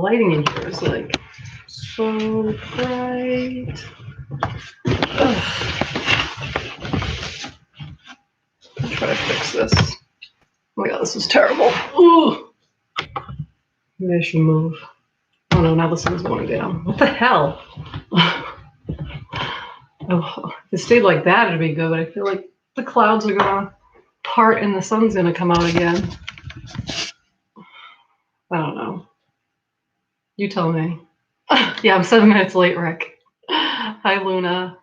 lighting in here is like so bright. Ugh. I'll try to fix this. Oh my god, this is terrible. Ooh. Maybe I should move. Oh no, now the sun's going down. What the hell? Oh, if it stayed like that, it'd be good, but I feel like the clouds are gonna part and the sun's gonna come out again. I don't know. You tell me. Yeah, I'm 7 minutes late, Rick. Hi, Luna.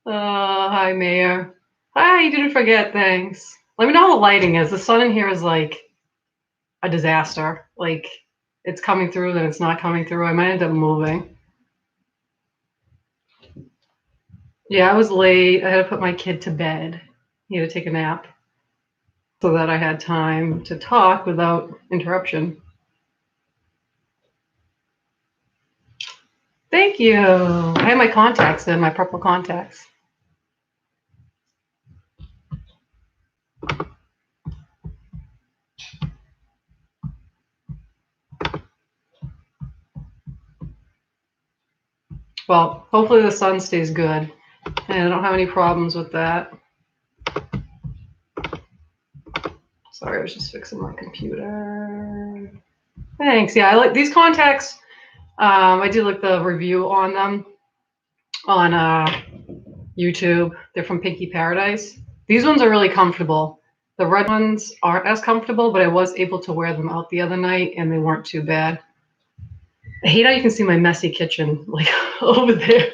Hi, Mayor. Hi, you didn't forget, thanks. Let me know how the lighting is. The sun in here is like a disaster. Like, it's coming through, then it's not coming through. I might end up moving. Yeah, I was late. I had to put my kid to bed. He had to take a nap so that I had time to talk without interruption. Thank you. I have my contacts in, my purple contacts. Well, hopefully the sun stays good, and I don't have any problems with that. Sorry, I was just fixing my computer. Thanks. Yeah, I like these contacts. I did like the review on them on YouTube. They're from Pinky Paradise. These ones are really comfortable. The red ones aren't as comfortable, but I was able to wear them out the other night, and they weren't too bad. I hate how you can see my messy kitchen, like over there.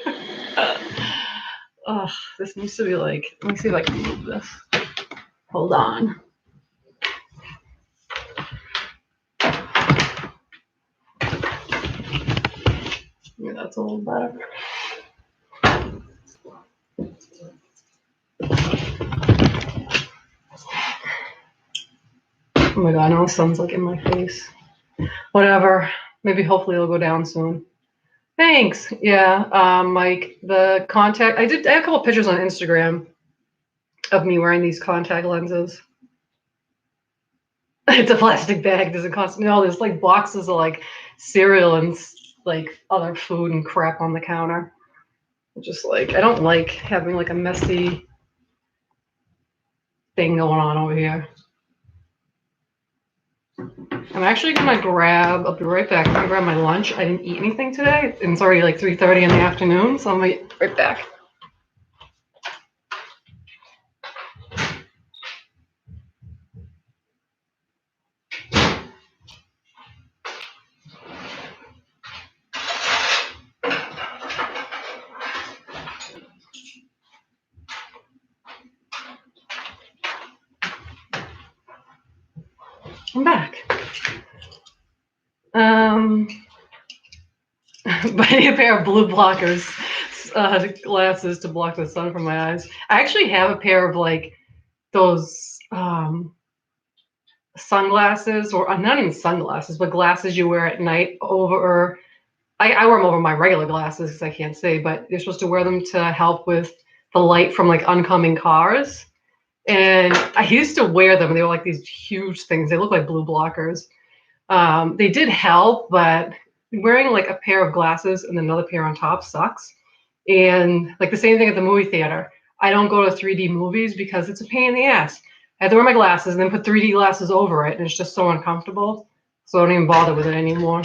Oh, this needs to be like, let me see if I can move this. Hold on. Yeah, that's a little better. Oh my god, now the sun's like in my face. Whatever. Maybe hopefully it'll go down soon. Thanks. Yeah, Mike, the contact, I have a couple pictures on Instagram of me wearing these contact lenses. It's a plastic bag. Doesn't cost no. There's like boxes of like cereal and like other food and crap on the counter. Just like I don't like having like a messy thing going on over here. I'm actually gonna grab. I'll be right back. I'm gonna grab my lunch. I didn't eat anything today, and it's already like 3:30 in the afternoon, so I'm gonna be right back. I'm back. Buying a pair of blue blockers glasses to block the sun from my eyes. I actually have a pair of like those sunglasses, or not even sunglasses, but glasses you wear at night over. I wear them over my regular glasses because I can't see, but you're supposed to wear them to help with the light from like oncoming cars. And I used to wear them. They were like these huge things. They look like blue blockers. They did help, but wearing like a pair of glasses and another pair on top sucks. And like the same thing at the movie theater. I don't go to 3D movies because it's a pain in the ass. I have to wear my glasses and then put 3D glasses over it, and it's just so uncomfortable. So I don't even bother with it anymore.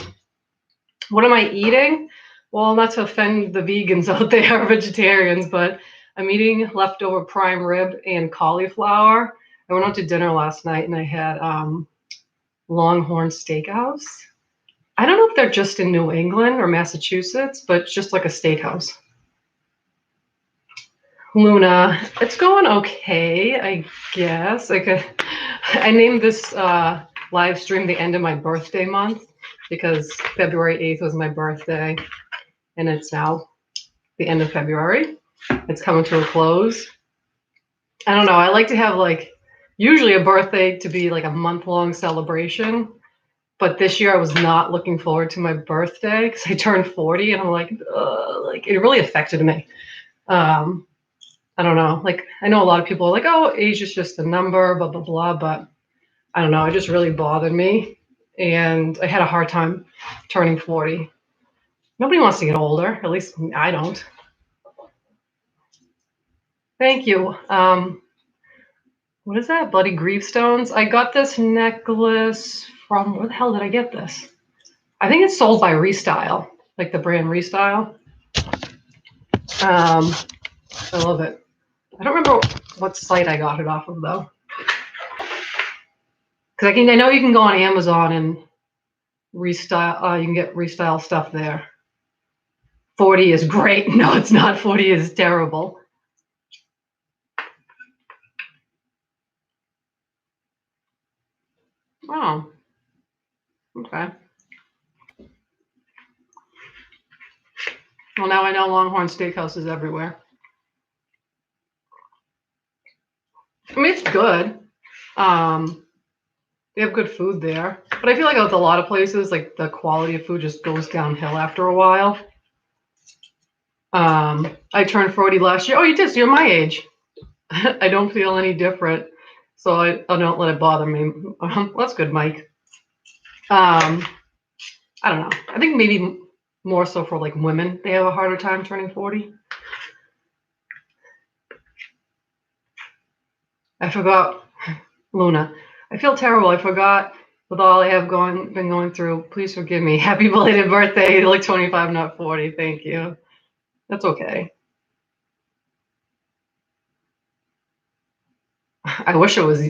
What am I eating? Well, not to offend the vegans out there, vegetarians, but I'm eating leftover prime rib and cauliflower. I went out to dinner last night and I had Longhorn Steakhouse. I don't know if they're just in New England or Massachusetts, but just like a steakhouse. Luna, it's going okay, I guess. I named this live stream the end of my birthday month because February 8th was my birthday, and it's now the end of February. It's coming to a close. I don't know. I like to have like usually a birthday to be like a month-long celebration. But this year I was not looking forward to my birthday because I turned 40 and I'm like it really affected me. I don't know. Like I know a lot of people are like, oh, age is just a number, blah, blah, blah. But I don't know. It just really bothered me. and I had a hard time turning 40. Nobody wants to get older. At least I don't. Thank you. What is that? Bloody Gravestones. I got this necklace from, where the hell did I get this? I think it's sold by Restyle, like the brand Restyle. I love it. I don't remember what site I got it off of though, because I know you can go on Amazon and Restyle. You can get Restyle stuff there. 40 is great. No, it's not. 40 is terrible. Oh, okay. Well, now I know Longhorn Steakhouse is everywhere. I mean, it's good. They have good food there, but I feel like with a lot of places, like the quality of food just goes downhill after a while. I turned 40 last year. Oh, you did? So you're my age. I don't feel any different, so I don't let it bother me. That's good, Mike. I don't know. I think maybe more so for like women, they have a harder time turning 40. I forgot, Luna. I feel terrible. I forgot with all I have been going through. Please forgive me. Happy belated birthday. Like 25, not 40. Thank you. That's okay. I wish it was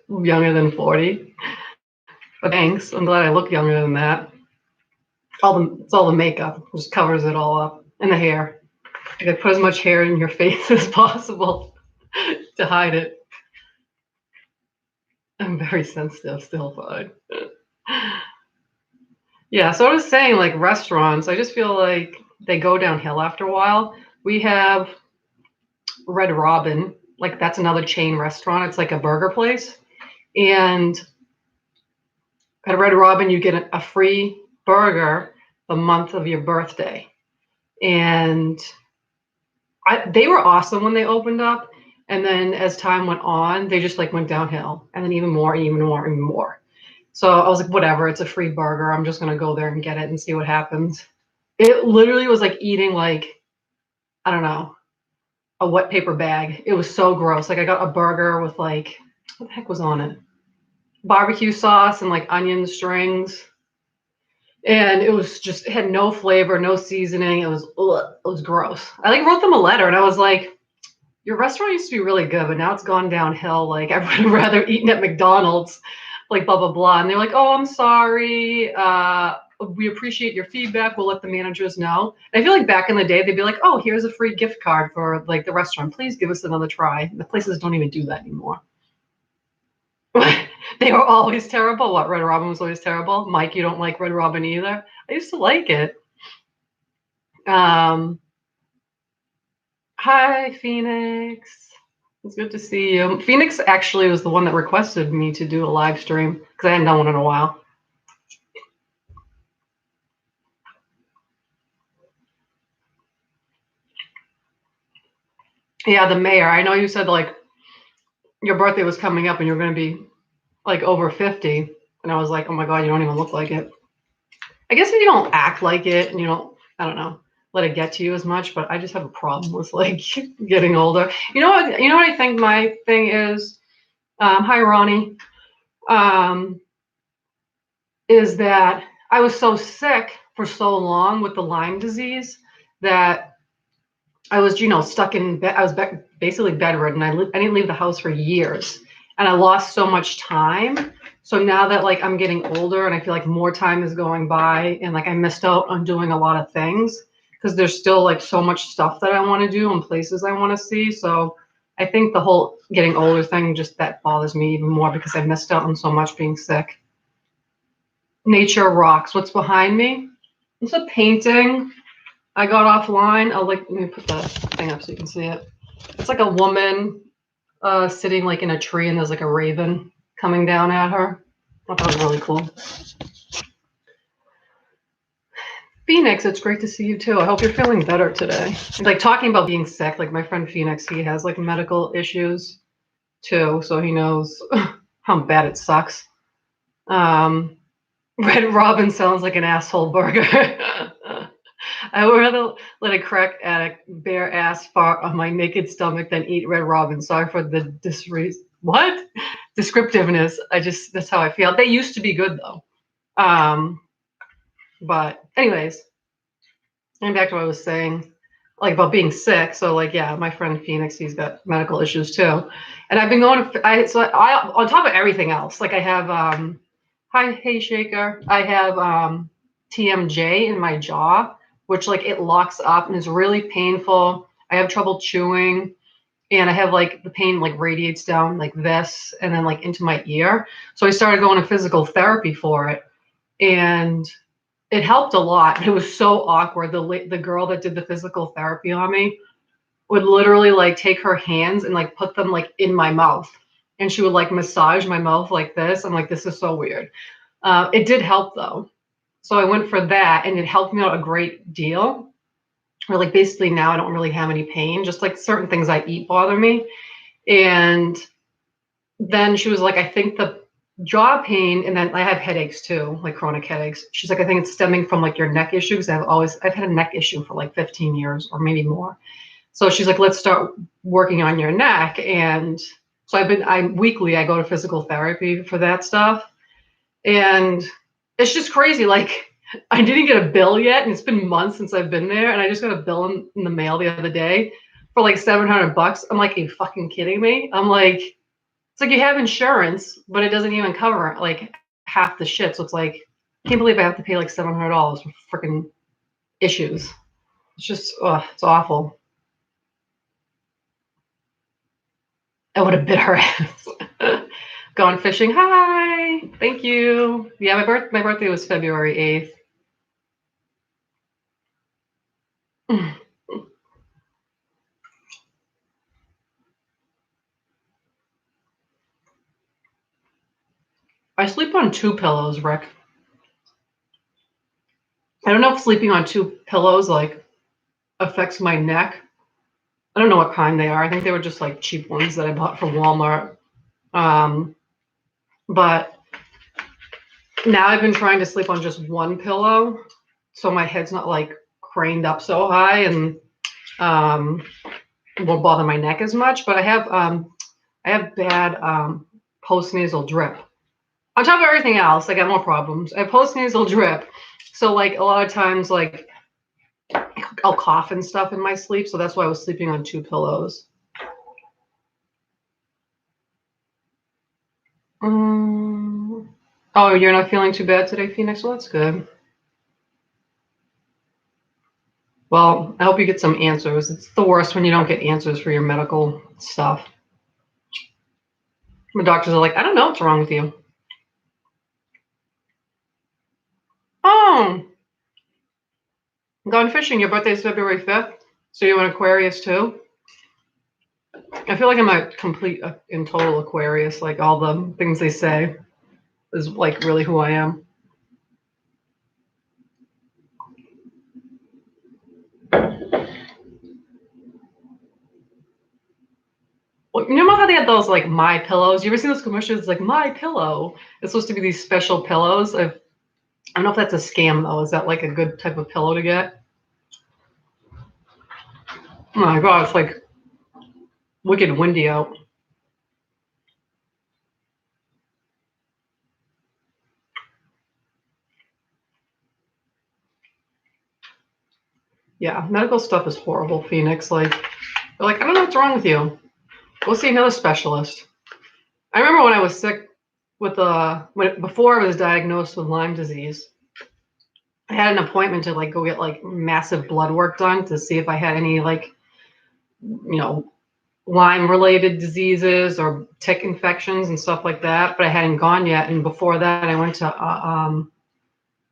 younger than 40. But thanks. I'm glad I look younger than that. It's all the makeup. It just covers it all up. And the hair. I could put as much hair in your face as possible to hide it. I'm very sensitive still, fine. Yeah, so I was saying, like restaurants, I just feel like they go downhill after a while. We have Red Robin, like that's another chain restaurant. It's like a burger place. And at Red Robin, you get a free burger the month of your birthday. And they were awesome when they opened up. And then as time went on, they just like went downhill. And then even more, even more, even more. So I was like, whatever, it's a free burger. I'm just going to go there and get it and see what happens. It literally was like eating like, I don't know, a wet paper bag. It was so gross. Like I got a burger with like, what the heck was on it? Barbecue sauce and like onion strings. And it was just, it had no flavor, no seasoning. It was gross. I like wrote them a letter and I was like, your restaurant used to be really good, but now it's gone downhill. Like I would rather eating at McDonald's, like blah, blah, blah. And they're like, oh, I'm sorry. We appreciate your feedback. We'll let the managers know. And I feel like back in the day, they'd be like, oh, here's a free gift card for like the restaurant. Please give us another try. The places don't even do that anymore. They were always terrible. What, Red Robin was always terrible? Mike, you don't like Red Robin either? I used to like it. Hi, Phoenix. It's good to see you. Phoenix actually was the one that requested me to do a live stream because I hadn't done one in a while. Yeah, the mayor. I know you said like your birthday was coming up and you're going to be like over 50. And I was like, oh my God, you don't even look like it. I guess if you don't act like it and you don't, I don't know, let it get to you as much, but I just have a problem with like getting older. You know what I think my thing is? Hi, Ronnie. Is that I was so sick for so long with the Lyme disease that I was, stuck in bed. I was basically bedridden. I didn't leave the house for years, and I lost so much time. So now that like I'm getting older and I feel like more time is going by, and like I missed out on doing a lot of things because there's still like so much stuff that I want to do and places I want to see. So I think the whole getting older thing just that bothers me even more because I missed out on so much being sick. Nature rocks. What's behind me? It's a painting I got offline. Let me put the thing up so you can see it. It's like a woman sitting like in a tree and there's like a raven coming down at her. I thought that was really cool. Phoenix, it's great to see you too. I hope you're feeling better today. Like talking about being sick, like my friend Phoenix, he has like medical issues too, so he knows how bad it sucks. Red Robin sounds like an asshole burger. I would rather let a crack addict bare ass fart on my naked stomach than eat Red Robin. Sorry for the what descriptiveness. That's how I feel. They used to be good though. Um, but anyways, getting back to what I was saying, like about being sick. So like, yeah, my friend Phoenix, he's got medical issues too, and I've been going. I on top of everything else, like I have hi hey shaker, I have TMJ in my jaw, which like it locks up and is really painful. I have trouble chewing, and I have like the pain like radiates down like this and then like into my ear. So I started going to physical therapy for it, and it helped a lot. It was so awkward. The girl that did the physical therapy on me would literally like take her hands and like put them like in my mouth, and she would like massage my mouth like this. I'm like, this is so weird. It did help though, so I went for that, and it helped me out a great deal. Or like basically now I don't really have any pain. Just like certain things I eat bother me, and then she was like, I think the jaw pain, and then I have headaches too, like chronic headaches. She's like, I think it's stemming from like your neck issues. I've had a neck issue for like 15 years or maybe more. So she's like, let's start working on your neck. And so I'm weekly, I go to physical therapy for that stuff. And it's just crazy. Like I didn't get a bill yet, and it's been months since I've been there. And I just got a bill in the mail the other day for like $700. I'm like, are you fucking kidding me? I'm like, it's like you have insurance, but it doesn't even cover like half the shit. So it's like, I can't believe I have to pay like $700 for freaking issues. It's just, it's awful. I would have bit her ass. Gone fishing. Hi. Thank you. Yeah, my birthday was February 8th. I sleep on two pillows, Rick. I don't know if sleeping on two pillows like affects my neck. I don't know what kind they are. I think they were just like cheap ones that I bought from Walmart. Um, but now I've been trying to sleep on just one pillow, so my head's not like craned up so high, and um, won't bother my neck as much. But I have bad postnasal drip. On top of everything else, I got more problems. I have postnasal drip, so like a lot of times, like I'll cough and stuff in my sleep. So that's why I was sleeping on two pillows. Oh, you're not feeling too bad today, Phoenix? Well, that's good. Well, I hope you get some answers. It's the worst when you don't get answers for your medical stuff. The doctors are like, I don't know what's wrong with you. Oh, gone fishing. Your birthday's February 5th. So you're an Aquarius too? I feel like I'm a complete and total Aquarius. Like all the things they say is like really who I am. Well, you know how they had those like My Pillows? You ever seen those commercials? It's like My Pillow. It's supposed to be these special pillows. I don't know if that's a scam though. Is that like a good type of pillow to get? Oh my god, it's like wicked windy out. Yeah, medical stuff is horrible, Phoenix. Like they're like, I don't know what's wrong with you. Go see another specialist. I remember when I was sick with before I was diagnosed with Lyme disease, I had an appointment to like go get like massive blood work done to see if I had any like, you know, Lyme related diseases or tick infections and stuff like that, but I hadn't gone yet. And before that I went to oh,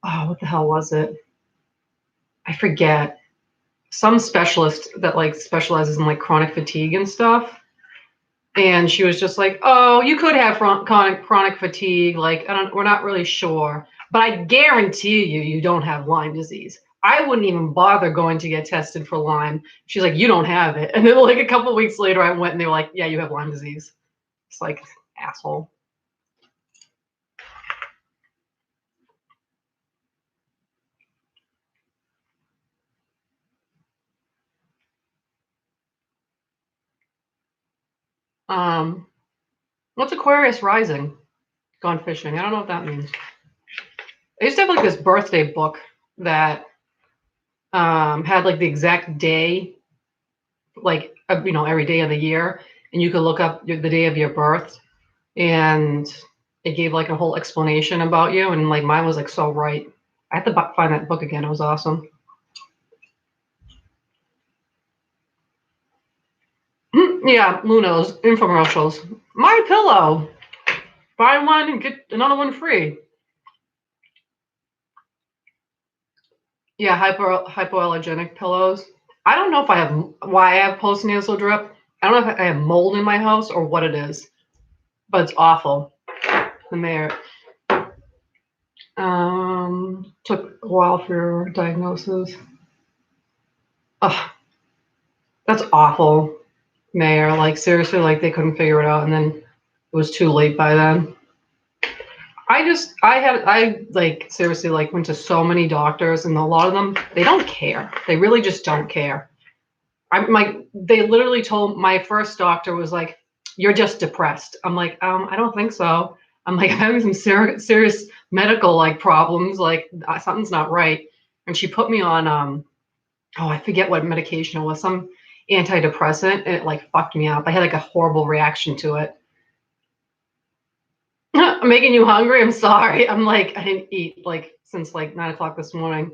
what the hell was it? I forget. Some specialist that like specializes in like chronic fatigue and stuff. And she was just like, "Oh, you could have chronic fatigue. Like, we're not really sure, but I guarantee you don't have Lyme disease." I wouldn't even bother going to get tested for Lyme. She's like, "You don't have it." And then like a couple of weeks later, I went and they were like, "Yeah, you have Lyme disease." It's like, asshole. Um, what's Aquarius rising? Gone fishing. I don't know what that means. I used to have like this birthday book that had like the exact day, like every day of the year, and you could look up the day of your birth, and it gave like a whole explanation about you, and like mine was like so right. I have to find that book again. It was awesome. Yeah, Luna's infomercials. My Pillow. Buy one and get another one free. Yeah, hypoallergenic pillows. I don't know if I have why I have postnasal drip. I don't know if I have mold in my house or what it is, but it's awful. The mayor took a while for your diagnosis. Ugh, that's awful, Mayor. Like seriously, like they couldn't figure it out, and then it was too late by then. I like seriously like went to so many doctors, and a lot of them they don't care. They really just don't care. They literally told my first doctor was like, "You're just depressed." I'm like, I don't think so. I'm like, I'm having some serious medical like problems. Like something's not right. And she put me on oh, I forget what medication it was, some antidepressant, and it like fucked me up. I had like a horrible reaction to it. I'm making you hungry. I'm sorry. I'm like, I didn't eat like since like 9 o'clock this morning.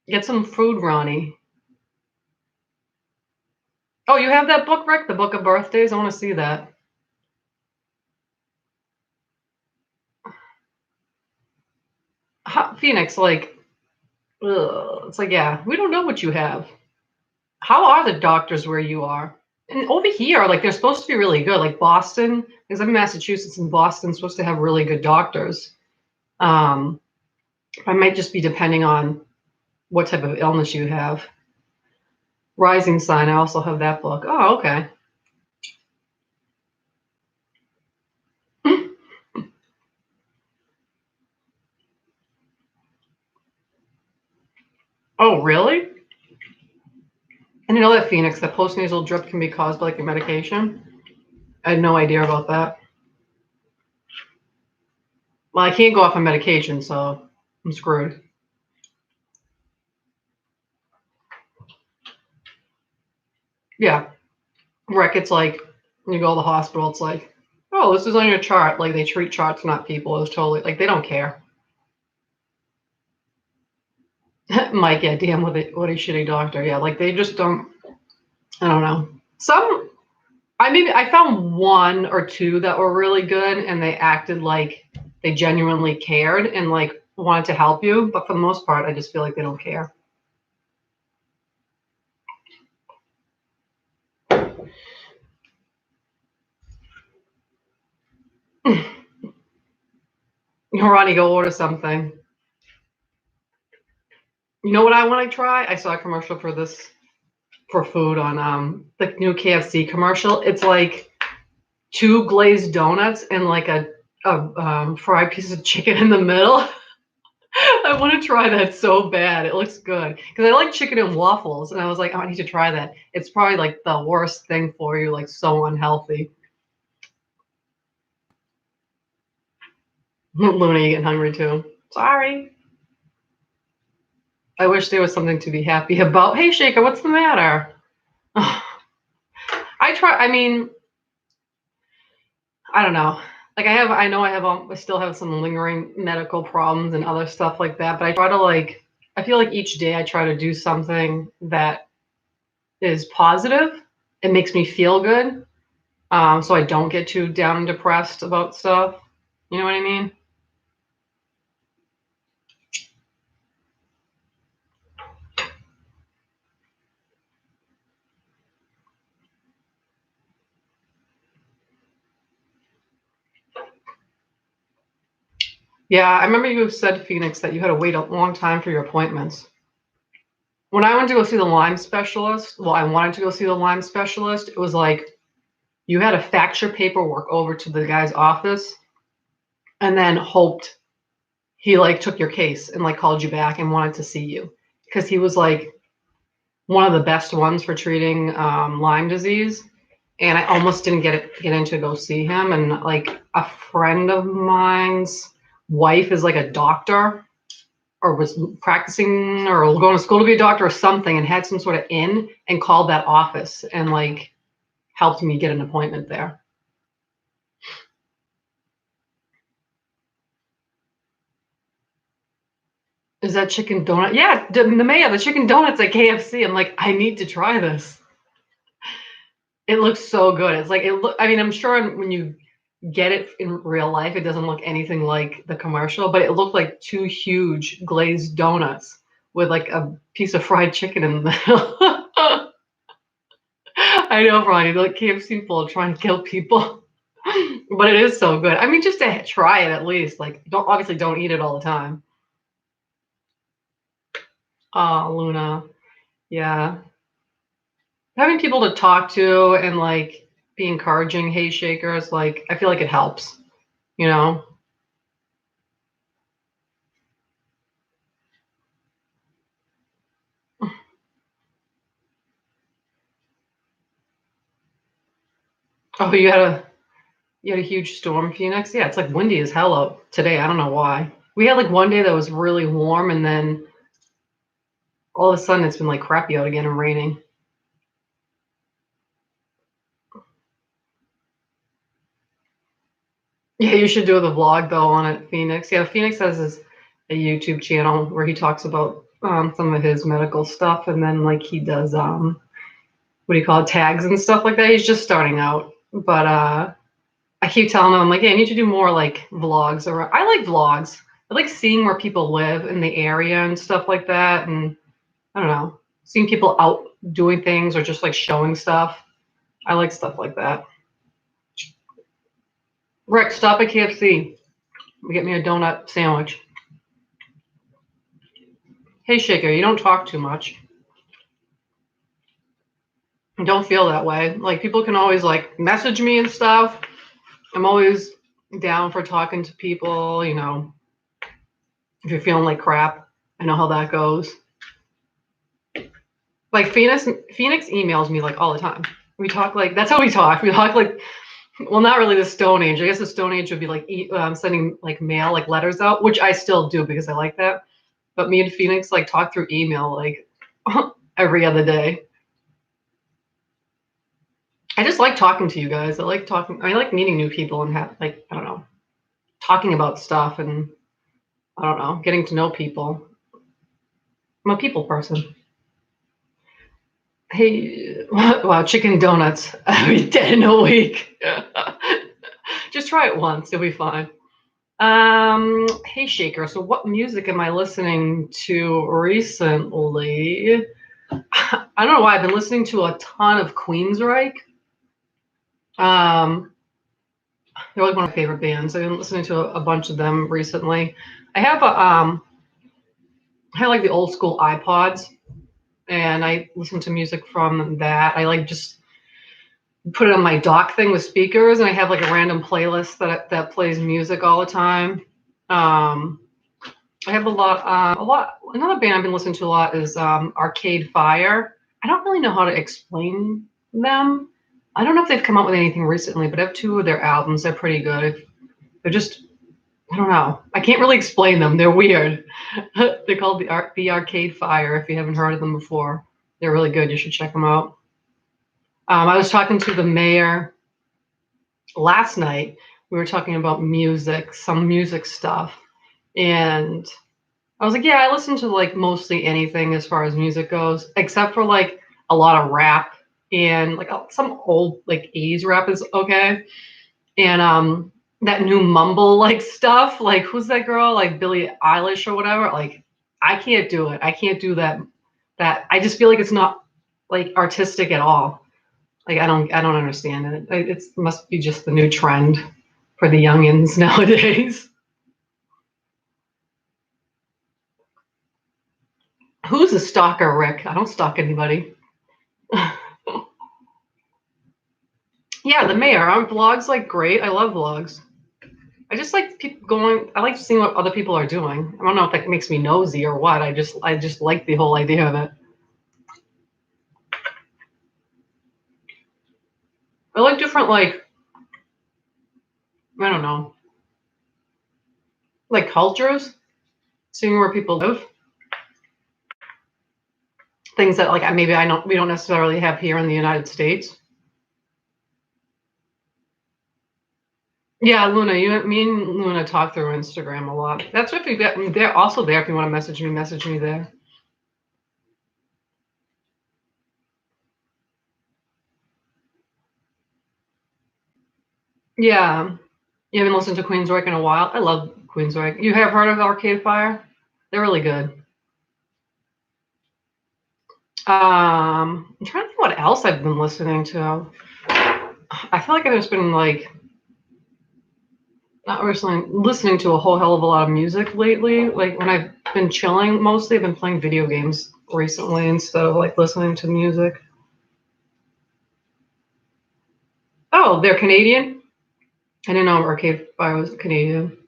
Get some food, Ronnie. Oh, you have that book, Rick? The Book of Birthdays? I want to see that. Phoenix, like, ugh, it's like, yeah, we don't know what you have. How are the doctors where you are? And over here, like, they're supposed to be really good. Like Boston, because I'm in Massachusetts, and Boston's supposed to have really good doctors. Um, I might just be depending on what type of illness you have. Rising Sign, I also have that book. Oh, okay. Oh, really? And you know that Phoenix, that postnasal drip can be caused by like your medication? I had no idea about that. Well, I can't go off of medication, so I'm screwed. Yeah. Rick, it's like when you go to the hospital, it's like, oh, this is on your chart. Like they treat charts, not people. It's totally like they don't care. Mike, yeah, damn, what a shitty doctor. Yeah, like they just don't. I don't know. I found one or two that were really good, and they acted like they genuinely cared and like wanted to help you. But for the most part, I just feel like they don't care. Ronnie, go order something. You know what I want to try? I saw a commercial for this for food on the new KFC commercial. It's like two glazed donuts and like a fried piece of chicken in the middle. I want to try that so bad. It looks good because I like chicken and waffles, and I was like, oh, I need to try that. It's probably like the worst thing for you, like so unhealthy. Luna, you getting hungry too? Sorry. I wish there was something to be happy about. Hey, Shaker, what's the matter? I try. I mean, I don't know. Like I know I still have some lingering medical problems and other stuff like that, but I try to like, I feel like each day I try to do something that is positive. It makes me feel good. So I don't get too down and depressed about stuff. You know what I mean? Yeah, I remember you said, Phoenix, that you had to wait a long time for your appointments. When I went to go see the Lyme specialist, well, I wanted to go see the Lyme specialist, it was like you had to fax your paperwork over to the guy's office and then hoped he like took your case and like called you back and wanted to see you because he was like one of the best ones for treating Lyme disease. and I almost didn't get in to go see him. And like a friend of mine's wife is like a doctor, or was practicing or going to school to be a doctor or something, and had some sort of in and called that office and like helped me get an appointment there. Is that chicken donut? Yeah, the mayo, the chicken donuts at KFC. I'm like, I need to try this. It looks so good. It's like it look. I mean, I'm sure when you get it in real life, it doesn't look anything like the commercial, but it looked like two huge glazed donuts with like a piece of fried chicken in the middle. I know, Ronnie, like KFC people trying to kill people, but it is so good. I mean, just to try it at least. Like, don't eat it all the time. Oh, Luna, yeah, having people to talk to and like be encouraging, hey shakers, like I feel like it helps, you know. Oh, you had a huge storm, Phoenix. Yeah, it's like windy as hell out today. I don't know why. We had like one day that was really warm, and then all of a sudden it's been like crappy out again and raining. Yeah, you should do the vlog though on it, Phoenix. Yeah, Phoenix has a YouTube channel where he talks about some of his medical stuff, and then like he does what do you call it, tags and stuff like that. He's just starting out, but I keep telling him, I'm like, yeah, I need to do more like vlogs. Or I like vlogs. I like seeing where people live in the area and stuff like that, and I don't know, seeing people out doing things or just like showing stuff. I like stuff like that. Rick, stop at KFC. Get me a donut sandwich. Hey, Shaker, you don't talk too much. Don't feel that way. Like people can always like message me and stuff. I'm always down for talking to people, you know, if you're feeling like crap. I know how that goes. Like Phoenix emails me like all the time. We talk like that's how we talk. We talk like, well, not really the Stone Age. I guess the Stone Age would be like sending like mail, like letters out, which I still do because I like that. But me and Phoenix like talk through email like every other day. I just like talking to you guys. I like talking. I like meeting new people and have like I don't know, talking about stuff and I don't know, getting to know people. I'm a people person. Hey, wow, chicken donuts every day in a week. Just try it once, you'll be fine. Hey Shaker, so what music am I listening to recently? I don't know why I've been listening to a ton of Queensryche. Um, they're like one of my favorite bands. I've been listening to a bunch of them recently. I have I have like the old school iPods, and I listen to music from that. I like just put it on my dock thing with speakers, and I have like a random playlist that plays music all the time. Um, I have a lot. Another band I've been listening to a lot is Arcade Fire. I don't really know how to explain them. I don't know if they've come out with anything recently, but I have two of their albums. They're pretty good. They're just, I don't know. I can't really explain them. They're weird. They're called the Arcade Fire. If you haven't heard of them before, they're really good. You should check them out. I was talking to the mayor last night. We were talking about music, some music stuff, and I was like, yeah, I listen to like mostly anything as far as music goes, except for like a lot of rap and like some old like 80s rap is okay. And that new mumble like stuff, like who's that girl? Like Billie Eilish or whatever. Like I can't do it. I can't do that. That I just feel like it's not like artistic at all. Like I don't understand it. It must be just the new trend for the youngins nowadays. Who's a stalker, Rick? I don't stalk anybody. Yeah, the mayor. Our vlogs like great. I love vlogs. I just like people going. I like seeing what other people are doing. I don't know if that makes me nosy or what. I just like the whole idea of it. I like different, like, I don't know, like cultures, seeing where people live, things that like maybe we don't necessarily have here in the United States. Yeah, Luna, me and Luna talk through Instagram a lot. That's what if you get, they're also there if you want to message me there. Yeah. You haven't listened to Queensryche in a while? I love Queensryche. You have heard of Arcade Fire? They're really good. I'm trying to think what else I've been listening to. I feel like I've just been like not listening to a whole hell of a lot of music lately. Like when I've been chilling, mostly I've been playing video games recently instead of like listening to music. Oh, they're Canadian? I didn't know Arcade Fire was Canadian.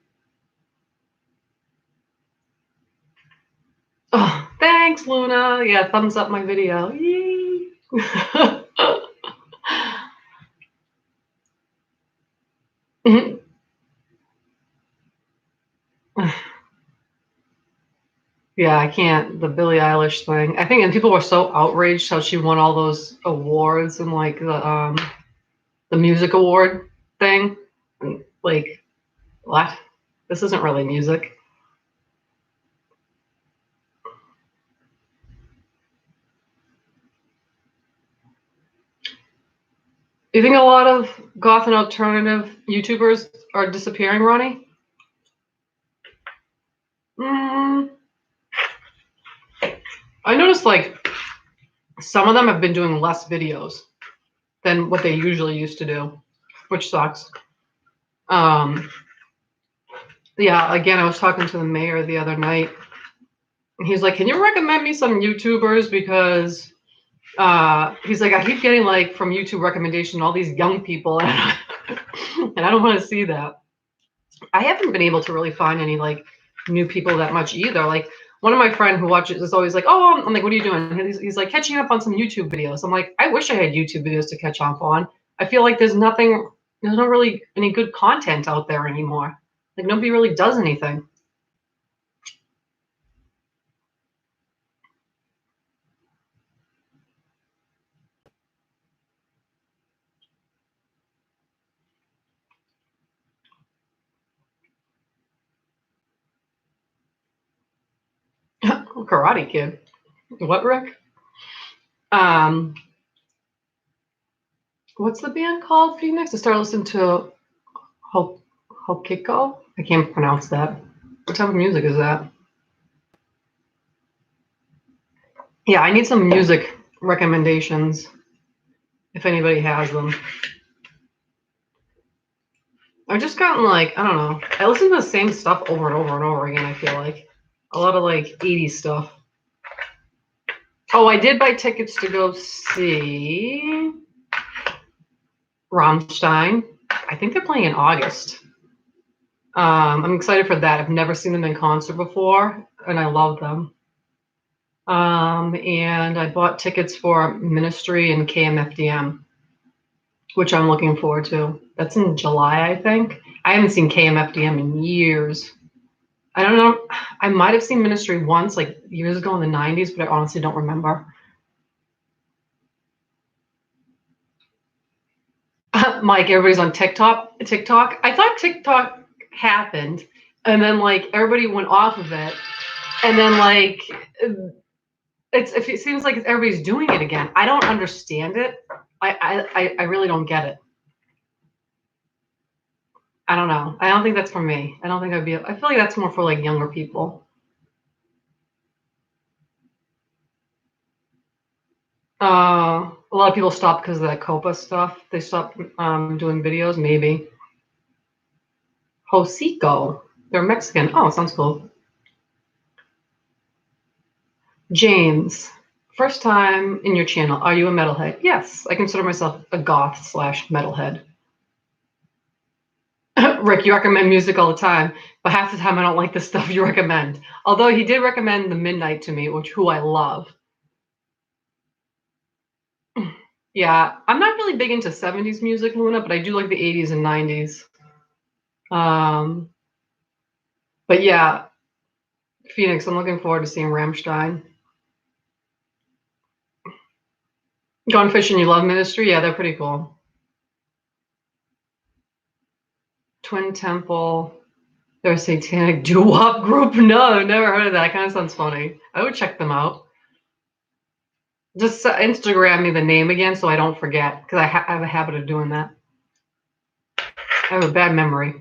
Oh, thanks, Luna. Yeah, thumbs up my video. Yay. Yeah, I can't. The Billie Eilish thing. I think, and people were so outraged how she won all those awards and like the music award thing. And, like, what? This isn't really music. You think a lot of goth and alternative YouTubers are disappearing, Ronnie? Mm, I noticed like some of them have been doing less videos than what they usually used to do, which sucks. Um, yeah, again, I was talking to the mayor the other night. And he's like, "Can you recommend me some YouTubers because he's like, I keep getting like from YouTube recommendation all these young people, and I don't want to see that." I haven't been able to really find any like new people that much either. Like one of my friend who watches is always like, "Oh," I'm like, "What are you doing?" He's like catching up on some YouTube videos. I'm like, I wish I had YouTube videos to catch up on. I feel like there's not really any good content out there anymore. Like nobody really does anything. Karate Kid. What, Rick? Um, what's the band called, Phoenix? I started listening to Hokiko. I can't pronounce that. What type of music is that? Yeah, I need some music recommendations if anybody has them. I've just gotten like, I don't know. I listen to the same stuff over and over and over again, I feel like. A lot of like 80s stuff. Oh, I did buy tickets to go see Rammstein. I think they're playing in August. I'm excited for that. I've never seen them in concert before, and I love them. And I bought tickets for Ministry and KMFDM, which I'm looking forward to. That's in July, I think. I haven't seen KMFDM in years. I don't know. I might have seen Ministry once, like years ago in the 90s, but I honestly don't remember. Mike, everybody's on TikTok. TikTok. I thought TikTok happened, and then like everybody went off of it, and then like it seems like everybody's doing it again. I don't understand it. I really don't get it. I don't know. I don't think that's for me. I don't think I'd be. I feel like that's more for like younger people. A lot of people stopped because of that Copa stuff. They stopped doing videos. Maybe Hocico. They're Mexican. Oh, sounds cool. James, first time in your channel. Are you a metalhead? Yes, I consider myself a goth slash metalhead. Rick, you recommend music all the time, but half the time I don't like the stuff you recommend. Although he did recommend The Midnight to me, who I love. Yeah, I'm not really big into 70s music, Luna, but I do like the 80s and 90s. Um, but yeah, Phoenix, I'm looking forward to seeing Rammstein. Gone Fishing, you love Ministry? Yeah, they're pretty cool. Twin Temple, they're a satanic doo-wop group. No, never heard of that. Kind of sounds funny. I would check them out. Just Instagram me the name again so I don't forget, because I have a habit of doing that. I have a bad memory.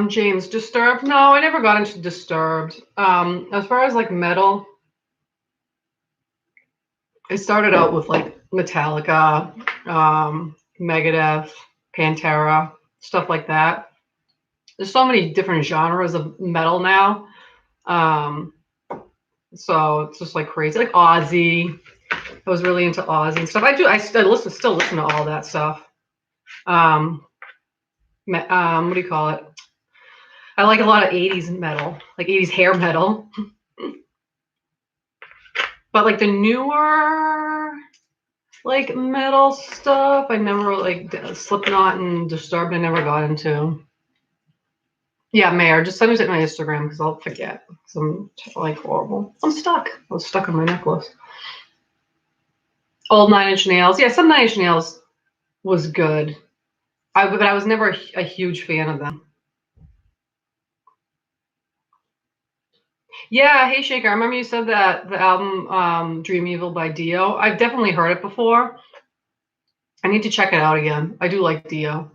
James, Disturbed? No, I never got into Disturbed. As far as like metal, I started out with like Metallica, Megadeth, Pantera, stuff like that. There's so many different genres of metal now. Um, so it's just like crazy. Like Ozzy. I was really into Ozzy and stuff. Still listen to all that stuff. Um, what do you call it? I like a lot of 80s metal, like 80s hair metal. But like the newer like metal stuff, I never like Slipknot and Disturbed. I never got into. Yeah, Mayor, just send it to my Instagram because I'll forget. Because I'm like horrible. I'm stuck. I was stuck on my necklace. Old Nine Inch Nails. Yeah, some Nine Inch Nails was good. But I was never a huge fan of them. Yeah, hey Shaker, I remember you said that the album Dream Evil by Dio. I've definitely heard it before. I need to check it out again. I do like Dio.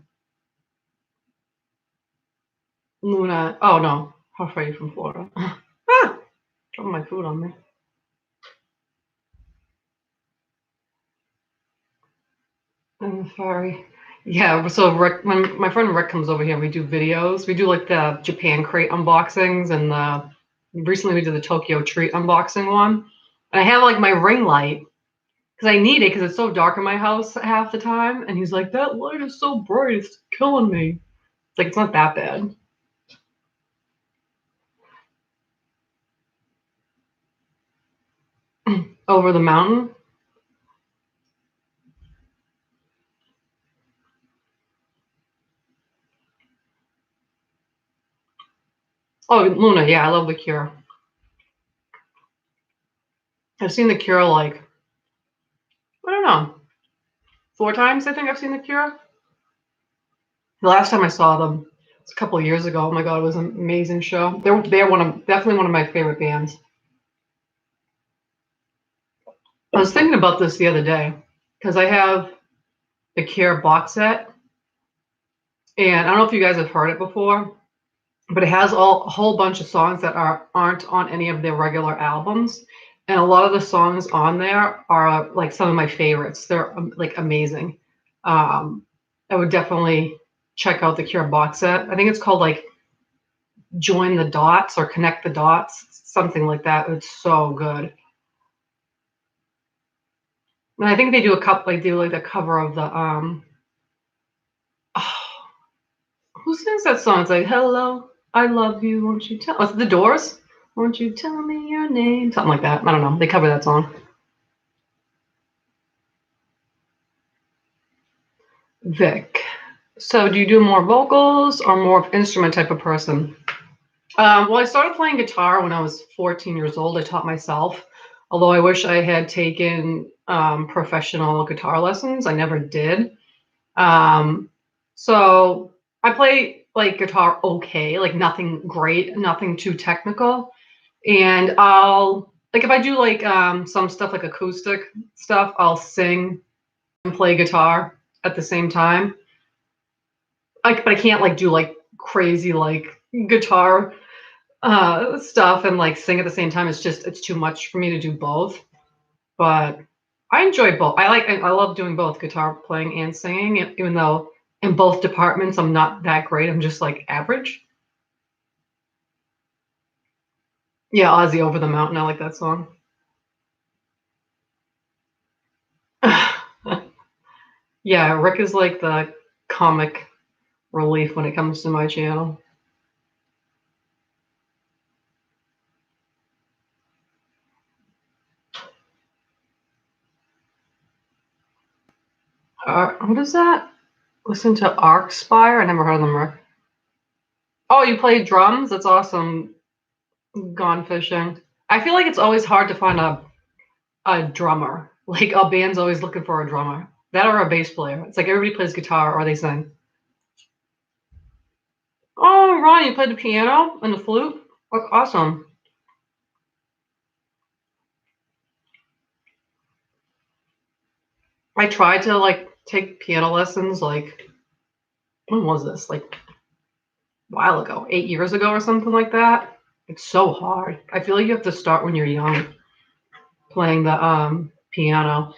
Luna. Oh no. How far are you from Florida? Ah, dropping my food on me. I'm sorry. Yeah, so Rick, when my friend Rick comes over here, we do videos. We do like the Japan crate unboxings, and recently we did the Tokyo treat unboxing one. And I have like my ring light because I need it because it's so dark in my house half the time. And he's like, "That light is so bright, it's killing me." It's like it's not that bad. Over the mountain. Oh, Luna, yeah, I love The Cure. I've seen The Cure like I don't know, 4 times. I think I've seen The Cure. The last time I saw them was a couple of years ago. Oh my god, it was an amazing show. They're definitely one of my favorite bands. I was thinking about this the other day because I have the Cure box set, and I don't know if you guys have heard it before, but it has a whole bunch of songs that aren't on any of their regular albums, and a lot of the songs on there are like some of my favorites. They're like amazing. I would definitely check out the Cure box set. I think it's called like Join the Dots or Connect the Dots, something like that. It's so good. And I think they do like the cover of the oh, who sings that song? It's like "Hello, I love you, won't you tell?" Oh, it's The Doors. Won't you tell me your name? Something like that. I don't know. They cover that song. Vic. So, do you do more vocals or more instrument type of person? Well, I started playing guitar when I was 14 years old. I taught myself, although I wish I had taken professional guitar lessons. I never did. Um, so I play like guitar okay, like nothing great, nothing too technical. And I'll like if I do like some stuff like acoustic stuff, I'll sing and play guitar at the same time. But I can't like do like crazy like guitar stuff and like sing at the same time. It's too much for me to do both. But I enjoy both. I love doing both guitar playing and singing, even though in both departments I'm not that great. I'm just like average. Yeah, Ozzy Over the Mountain. I like that song. Yeah, Rick is like the comic relief when it comes to my channel. What is that? Listen to Arcspire? I never heard of them, Rick. Oh, you play drums? That's awesome. Gone fishing. I feel like it's always hard to find a drummer. Like a band's always looking for a drummer. That or a bass player. It's like everybody plays guitar or they sing. Oh, Ron, you played the piano and the flute? That's awesome. I tried to like take piano lessons like when was this? Like a while ago, 8 years ago or something like that. It's so hard. I feel like you have to start when you're young playing the piano,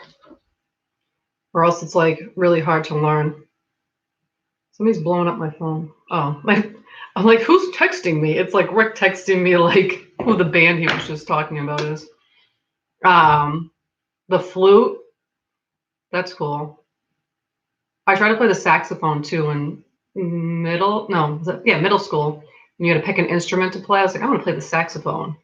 or else it's like really hard to learn. Somebody's blowing up my phone. Oh, my I'm like, who's texting me? It's like Rick texting me like who the band he was just talking about is. Um the flute, that's cool. I tried to play the saxophone too in middle school. And you had to pick an instrument to play. I was like, I want to play the saxophone.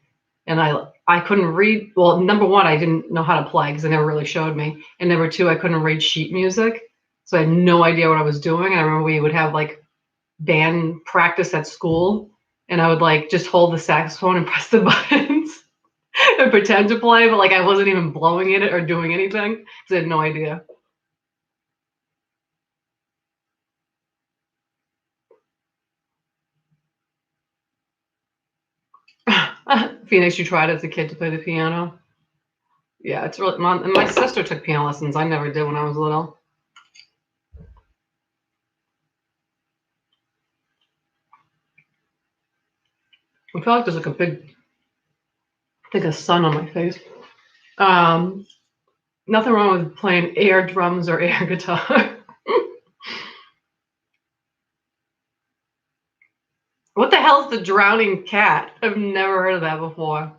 And I couldn't read. Well, number one, I didn't know how to play because they never really showed me. And number two, I couldn't read sheet music. So I had no idea what I was doing. And I remember we would have like band practice at school. And I would like just hold the saxophone and press the buttons and pretend to play, but like I wasn't even blowing in it or doing anything because I had no idea. Phoenix, you tried as a kid to play the piano? Yeah, it's really. My sister took piano lessons. I never did when I was little. I feel like there's like a like a sun on my face. Um, Nothing wrong with playing air drums or air guitar. What the hell is the drowning cat? I've never heard of that before.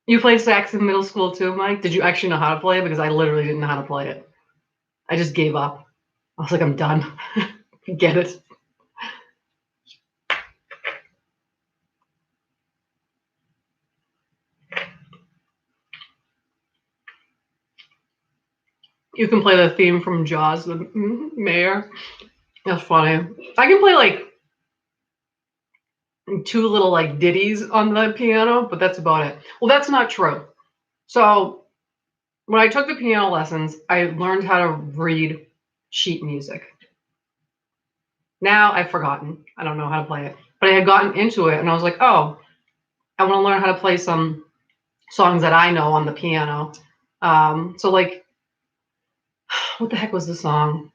You played sax in middle school too, Mike? Did you actually know how to play it? Because I literally didn't know how to play it. I just gave up. I was like, I'm done. Get it. You can play the theme from Jaws, the mayor. That's funny. I can play like two little like ditties on the piano, but that's about it. Well, that's not true. So when I took the piano lessons, I learned how to read sheet music. Now I've forgotten. I don't know how to play it. But I had gotten into it and I was like, oh, I want to learn how to play some songs that I know on the piano. So like what the heck was the song?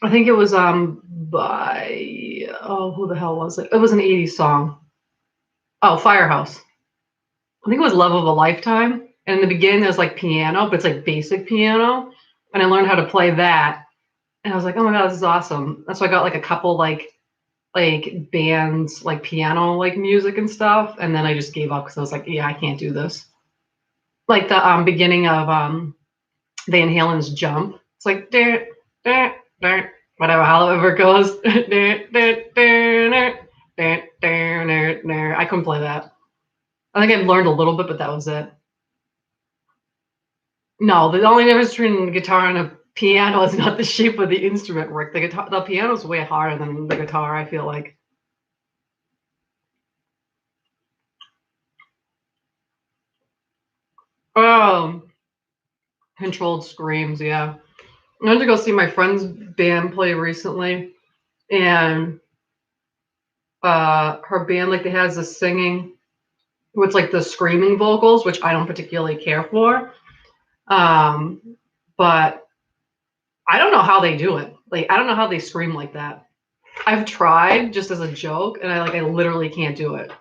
I think it was by who the hell was it? It was an 80s song. Oh, Firehouse. I think it was Love of a Lifetime. And in the beginning there's like piano, but it's like basic piano. And I learned how to play that. And I was like, oh my God, this is awesome. And so I got like a couple like bands like piano like music and stuff. And then I just gave up because I was like, yeah, I can't do this. Like the beginning of Van Halen's Jump. It's like whatever, however it goes. I couldn't play that. I think I learned a little bit, but that was it. No, the only difference between a guitar and a piano is not the shape of the instrument, Rick. The piano is way harder than the guitar, I feel like. Oh, controlled screams, yeah. I went to go see my friend's band play recently, and her band like they has the singing with like the screaming vocals, which I don't particularly care for. Um, but I don't know how they do it. Like I don't know how they scream like that. I've tried just as a joke, and I literally can't do it.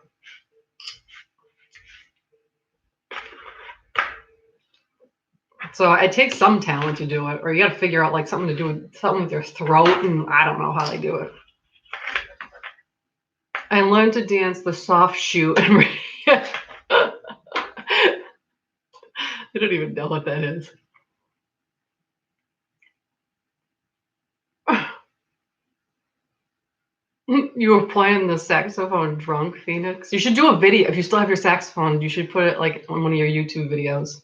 So it takes some talent to do it, or you got to figure out like something to do with something with your throat, and I don't know how they do it. I learned to dance the soft shoe. I don't even know what that is. You were playing the saxophone drunk, Phoenix. You should do a video. If you still have your saxophone, you should put it like on one of your YouTube videos.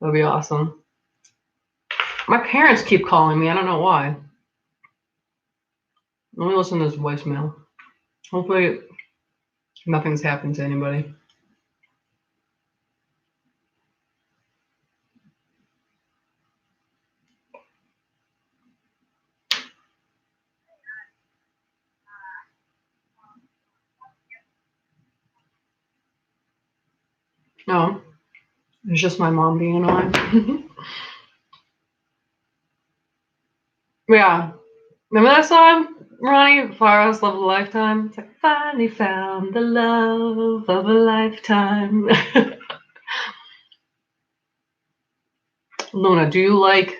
That'd be awesome. My parents keep calling me. I don't know why. Let me listen to this voicemail. Hopefully nothing's happened to anybody. No, it's just my mom being annoying. Yeah. Remember that song, Ronnie? Flowers, Love of a Lifetime? It's like, finally found the love of a lifetime. Luna, do you like,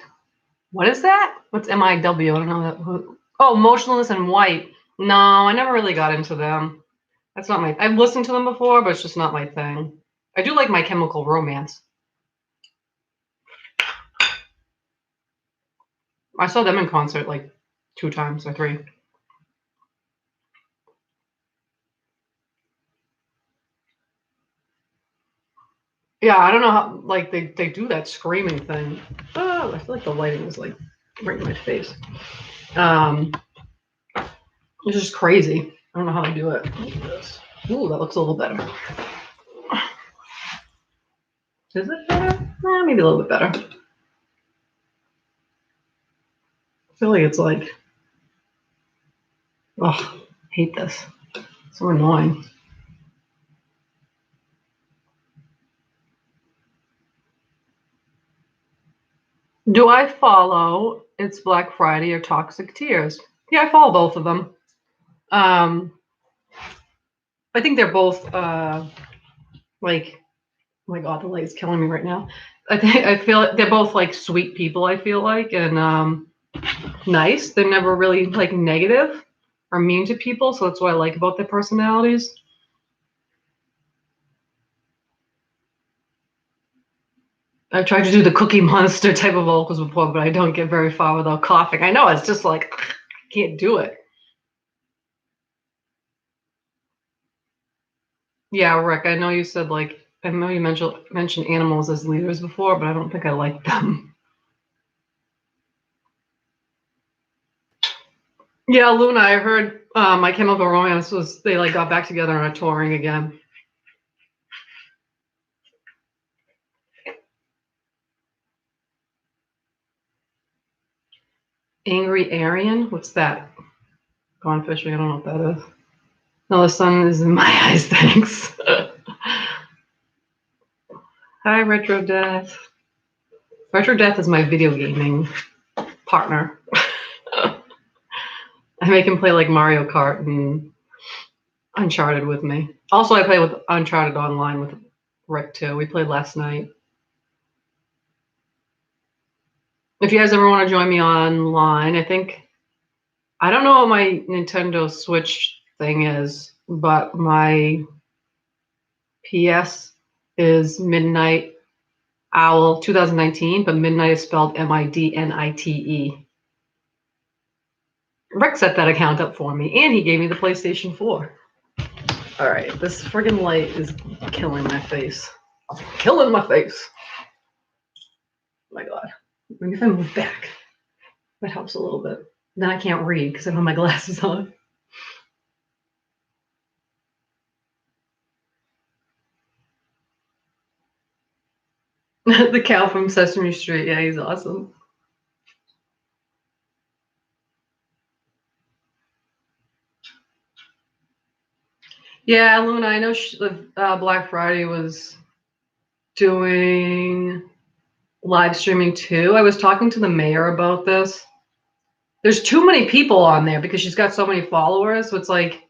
what is that? What's MIW? I don't know that. Oh, Motionless and White. No, I never really got into them. That's not my, I've listened to them before, but it's just not my thing. I do like My Chemical Romance. I saw them in concert like 2 times or 3. Yeah, I don't know how, like, they do that screaming thing. Oh, I feel like the lighting is like right in my face. It's just crazy. I don't know how they do it. Ooh, that looks a little better. Is it better? Maybe a little bit better. I feel like it's like, oh, hate this. So annoying. Do I follow It's Black Friday or Toxic Tears? Yeah, I follow both of them. I think they're both like, oh my god, the light's killing me right now. I feel like they're both like sweet people, I feel like, and nice. They're never really like negative or mean to people, so that's what I like about their personalities. I tried to do the Cookie Monster type of vocals before, but I don't get very far without coughing. I know, it's just like, I can't do it. Yeah, Rick, I know you said like, I know you mentioned animals as leaders before, but I don't think I like them. Yeah, Luna, I heard My Chemical Romance was, they like got back together and are touring again. Angry Aryan? What's that? Gone fishing, I don't know what that is. No, the sun is in my eyes, thanks. Hi, Retro Death. Retro Death is my video gaming partner. I make him play like Mario Kart and Uncharted with me. Also, I play with Uncharted online with Rick too. We played last night. If you guys ever want to join me online, I don't know what my Nintendo Switch thing is, but my PS is Midnight Owl 2019, but Midnight is spelled Midnite. Rick set that account up for me, and he gave me the PlayStation 4. All right, this friggin' light is killing my face. Killing my face. Oh my god. Maybe if I move back, that helps a little bit. Then I can't read because I don't have my glasses on. The cow from Sesame Street. Yeah, he's awesome. Yeah, Luna, I know Black Friday was doing live streaming too. I was talking to the mayor about this. There's too many people on there because she's got so many followers. So it's like,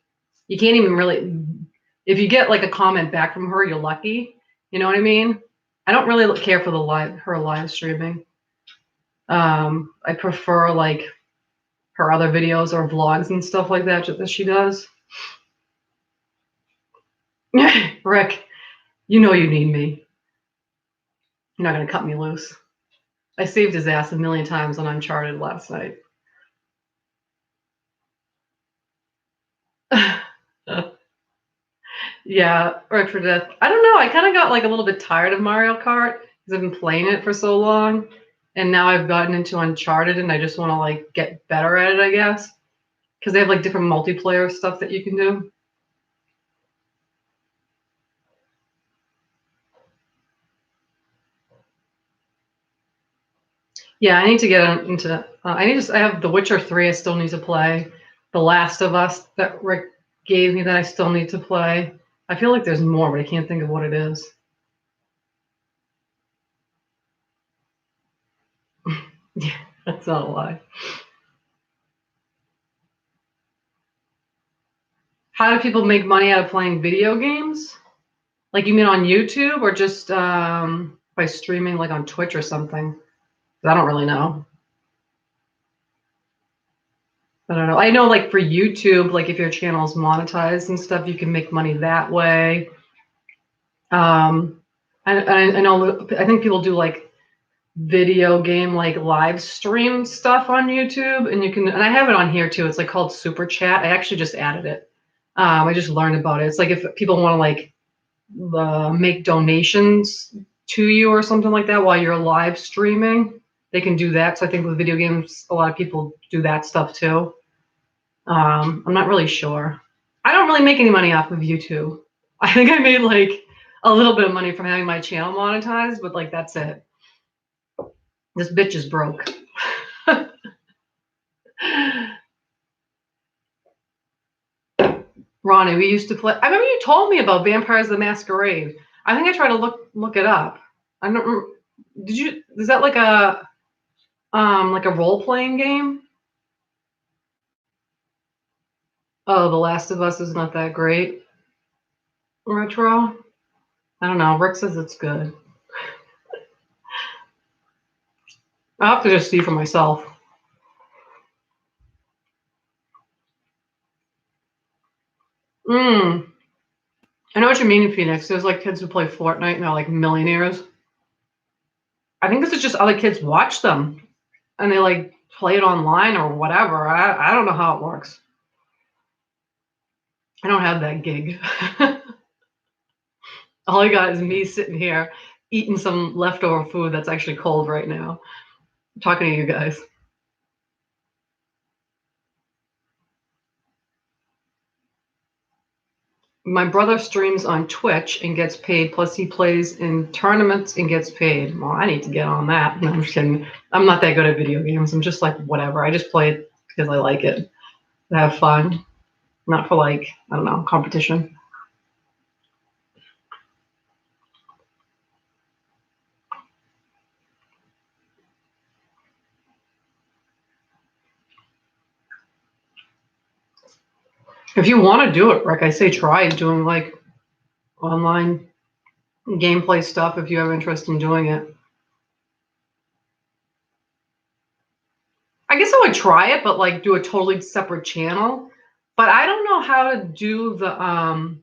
you can't even really, if you get like a comment back from her, you're lucky. You know what I mean? I don't really care for her live streaming. I prefer like her other videos or vlogs and stuff like that she does. Rick, you know you need me. You're not going to cut me loose. I saved his ass a million times on Uncharted last night. Yeah, Rick for death. I don't know. I kind of got like a little bit tired of Mario Kart because I've been playing it for so long. And now I've gotten into Uncharted and I just want to like get better at it, I guess. Because they have like different multiplayer stuff that you can do. Yeah, I need to get into. I need to. I have The Witcher 3. I still need to play. The Last of Us that Rick gave me that I still need to play. I feel like there's more, but I can't think of what it is. Yeah, that's not a lie. How do people make money out of playing video games? Like you mean on YouTube or just by streaming like on Twitch or something? I don't really know. I don't know. I know like for YouTube, like if your channel is monetized and stuff, you can make money that way. Um, I know. I think people do like video game like live stream stuff on YouTube, and you can. And I have it on here too. It's like called Super Chat. I actually just added it. I just learned about it. It's like if people want to like make donations to you or something like that while you're live streaming, they can do that. So I think with video games, a lot of people do that stuff too. I'm not really sure. I don't really make any money off of YouTube. I think I made like a little bit of money from having my channel monetized, but like that's it. This bitch is broke. Ronnie, we used to play. I remember you told me about Vampires the Masquerade. I think I tried to look it up. I don't. Did you? Is that like a role playing game? Oh, The Last of Us is not that great. Retro. I don't know. Rick says it's good. I'll have to just see for myself. Mm. I know what you mean, Phoenix. There's like kids who play Fortnite and they're like millionaires. I think this is just other kids watch them and they like play it online or whatever. I don't know how it works. I don't have that gig. All I got is me sitting here eating some leftover food that's actually cold right now. I'm talking to you guys. My brother streams on Twitch and gets paid, plus he plays in tournaments and gets paid. Well, I need to get on that. No, I'm just kidding. I'm not that good at video games. I'm just like, whatever. I just play it because I like it. To have fun, not for like, I don't know, competition. If you want to do it, Rick, I say try doing like online gameplay stuff if you have interest in doing it. I guess I would try it, but like do a totally separate channel. But I don't know how to do the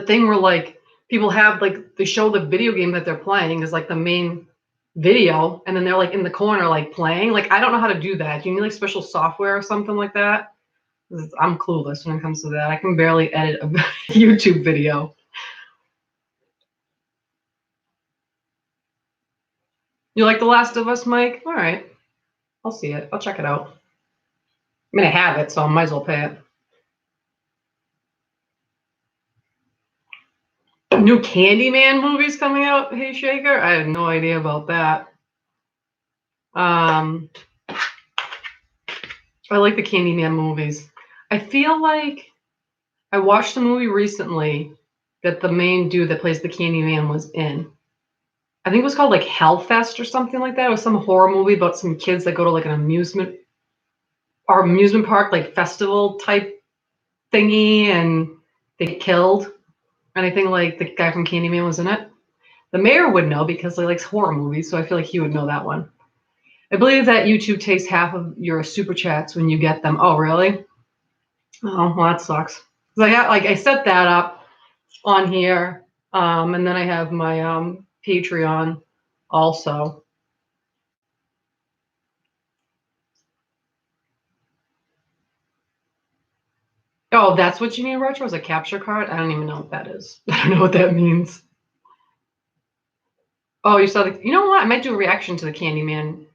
thing where like people have like they show the video game that they're playing is like the main video and then they're like in the corner like playing. Like I don't know how to do that. Do you need like special software or something like that? 'Cause I'm clueless when it comes to that. I can barely edit a YouTube video. You like The Last of Us, Mike? All right. I'll see it. I'll check it out. I mean, I have it, so I might as well pay it. New Candyman movies coming out. Hey, Shaker. I had no idea about that. I like the Candyman movies. I feel like I watched a movie recently that the main dude that plays the Candyman was in. I think it was called like Hellfest or something like that. It was some horror movie about some kids that go to like an amusement park, like festival type thingy, and they get killed. And I think like the guy from Candyman was in it. The mayor would know because he likes horror movies, so I feel like he would know that one. I believe that YouTube takes half of your super chats when you get them. Oh, really? Oh, well, that sucks. 'Cause I set that up, on here. And then I have my Patreon also. Oh, that's what you mean, retro? Is a capture card? I don't even know what that is. I don't know what that means. Oh, you saw the. You know what? I might do a reaction to the Candyman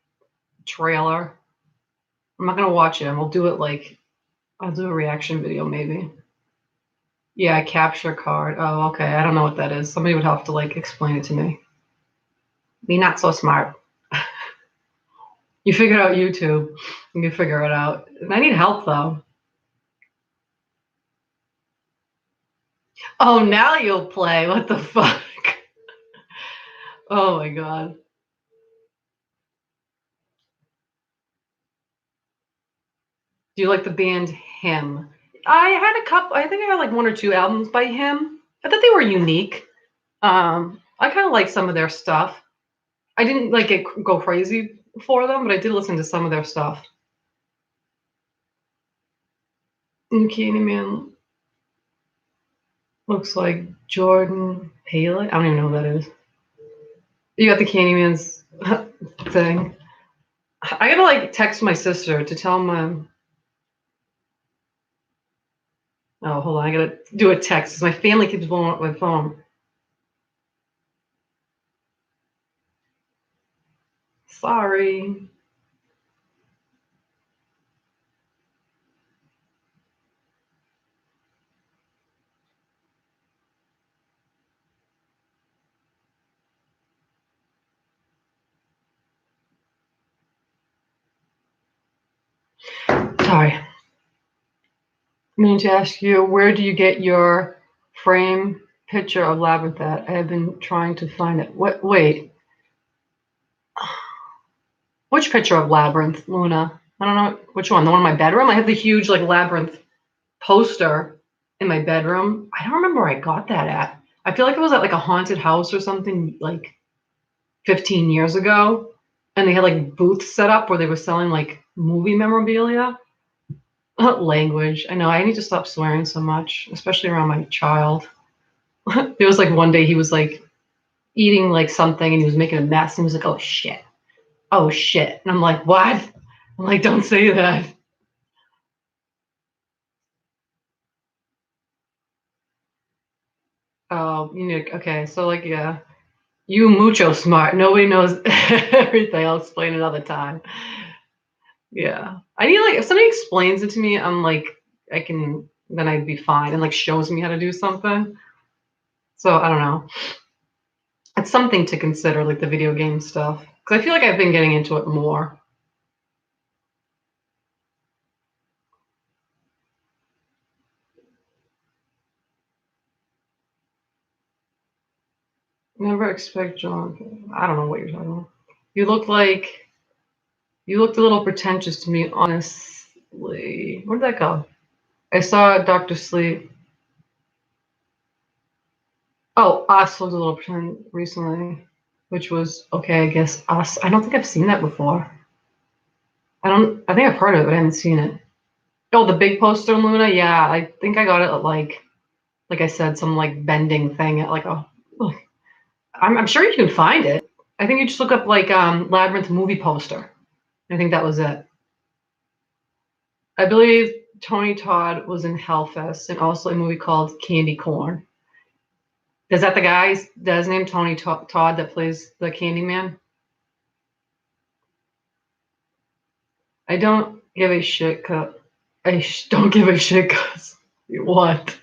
trailer. I'm not gonna watch it. We'll do it like I'll do a reaction video maybe. Yeah, capture card. Oh, okay. I don't know what that is. Somebody would have to like explain it to me. Me not so smart. You figured out YouTube. You can figure it out. And I need help though. Oh, now you'll play. What the fuck? Oh my god. Do you like the band Him? I had a couple. I think I had like one or two albums by him. I thought they were unique. I kind of like some of their stuff. I didn't like go crazy for them, but I did listen to some of their stuff. And Candyman looks like Jordan Paley. I don't even know who that is. You got the Candyman's thing. I gotta like text my sister to tell my. Oh, hold on. I gotta do a text 'cause my family keeps blowing up my phone. Sorry. Sorry. I mean to ask you, where do you get your frame picture of Labyrinth at? I have been trying to find it. What? Wait. Which picture of Labyrinth, Luna? I don't know which one. The one in my bedroom. I have the huge like Labyrinth poster in my bedroom. I don't remember where I got that at. I feel like it was at like a haunted house or something like 15 years ago, and they had like booths set up where they were selling like movie memorabilia. Language. I know I need to stop swearing so much, especially around my child. There was like one day he was like eating like something and he was making a mess and he was like, "Oh shit, oh shit," and I'm like, "What?" I'm like, "Don't say that." Oh, you know, okay, so like, yeah, you mucho smart. Nobody knows everything. I'll explain another time. Yeah, I need like if somebody explains it to me, I'm like, I can then I'd be fine and like shows me how to do something. So I don't know. It's something to consider, like the video game stuff, because I feel like I've been getting into it more. Never expect John. I don't know what you're talking about. You look like you looked a little pretentious to me, honestly. Where'd that go? I saw Doctor Sleep. Oh, Us was a little pretend recently, which was okay. I guess Us. I don't think I've seen that before. I don't. I think I've heard of it, but I haven't seen it. Oh, the big poster, Luna. Yeah, I think I got it at like I said, some like bending thing at like a. I'm sure you can find it. I think you just look up like Labyrinth movie poster. I think that was it. I believe Tony Todd was in Hellfest and also a movie called Candy Corn. Is that the guy? That's name Tony Todd that plays the Candyman? I don't give a shit. Don't give a shit cause what?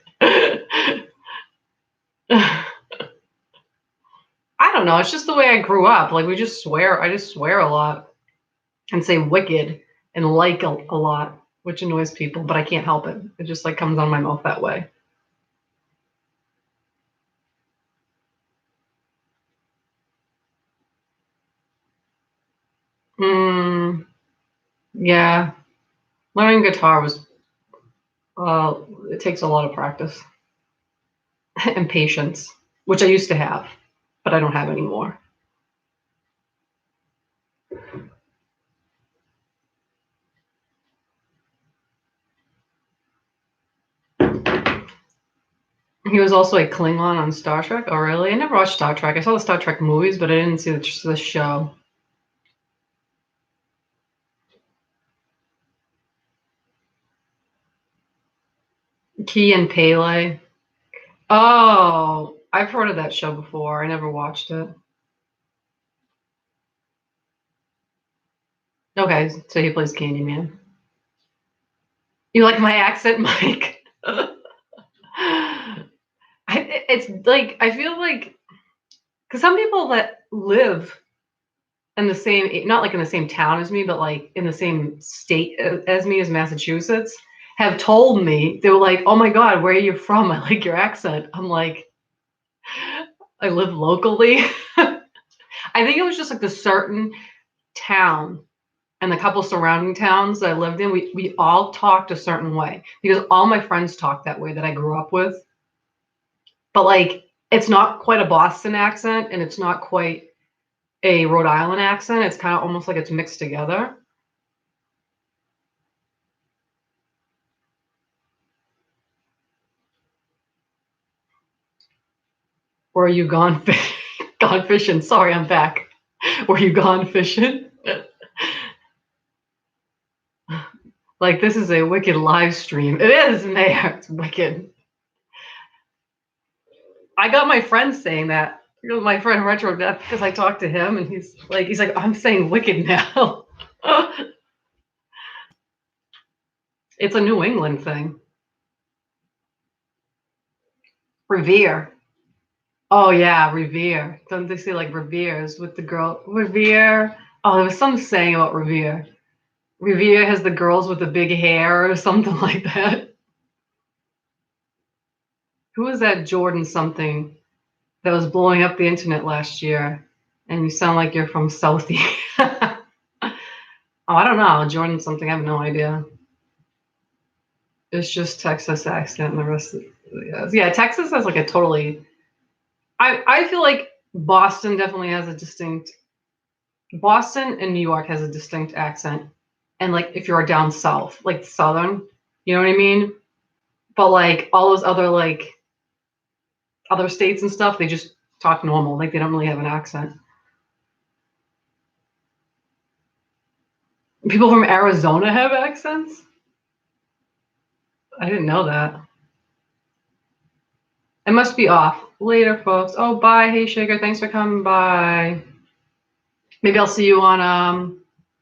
I don't know. It's just the way I grew up. Like we just swear. I just swear a lot and say wicked and like a lot, which annoys people, but I can't help it. It just like comes on my mouth that way. Mm, yeah, learning guitar was it takes a lot of practice and patience, which I used to have, but I don't have anymore. He was also a Klingon on Star Trek. Oh, really? I never watched Star Trek. I saw the Star Trek movies, but I didn't see the show. Key and Pele. Oh, I've heard of that show before. I never watched it. Okay, so he plays Candyman. You like my accent, Mike? It's like I feel like because some people that live in the same, not like in the same town as me, but like in the same state as me as Massachusetts, have told me they were like, "Oh my God, where are you from? I like your accent." I'm like, I live locally. I think it was just like the certain town and the couple surrounding towns that I lived in. We all talked a certain way because all my friends talked that way that I grew up with. But like, it's not quite a Boston accent, and it's not quite a Rhode Island accent. It's kind of almost like it's mixed together. Were you gone gone fishing? Sorry, I'm back. Were you gone fishing? Like this is a wicked live stream. It is, Mayor. It's wicked. I got my friend saying that. You know, my friend Retro Death, because I talked to him and he's like, I'm saying wicked now. It's a New England thing. Revere. Oh yeah, Revere. Don't they say like Revere's with the girl Revere? Oh, there was some saying about Revere. Revere has the girls with the big hair or something like that. Who was that Jordan something that was blowing up the internet last year? And you sound like you're from Southie. Oh, I don't know. Jordan something. I have no idea. It's just Texas accent and the rest of yeah, Texas has like a totally I feel like Boston definitely has a distinct Boston and New York has a distinct accent. And like if you're down south, like southern, you know what I mean? But like all those other like other states and stuff, they just talk normal. Like they don't really have an accent. People from Arizona have accents? I didn't know that. It must be off. Later, folks. Oh, bye. Hey, Sugar. Thanks for coming by. Maybe I'll see you on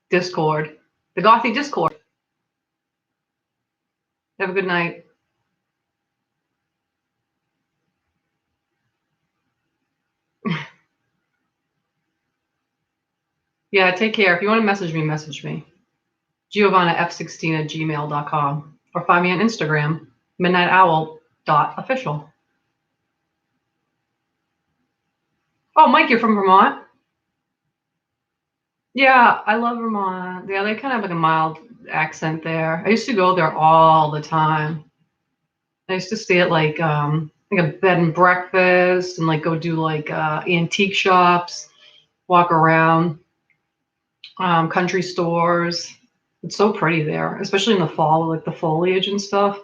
Discord, the Gothy Discord. Have a good night. Yeah, take care. If you want to message me. GiovannaF16@gmail.com. Or find me on Instagram, midnightowl.official. Oh, Mike, you're from Vermont? Yeah, I love Vermont. Yeah, they kind of have like a mild accent there. I used to go there all the time. I used to stay at like a bed and breakfast and like go do like antique shops, walk around, country stores. It's so pretty there, especially in the fall, like the foliage and stuff.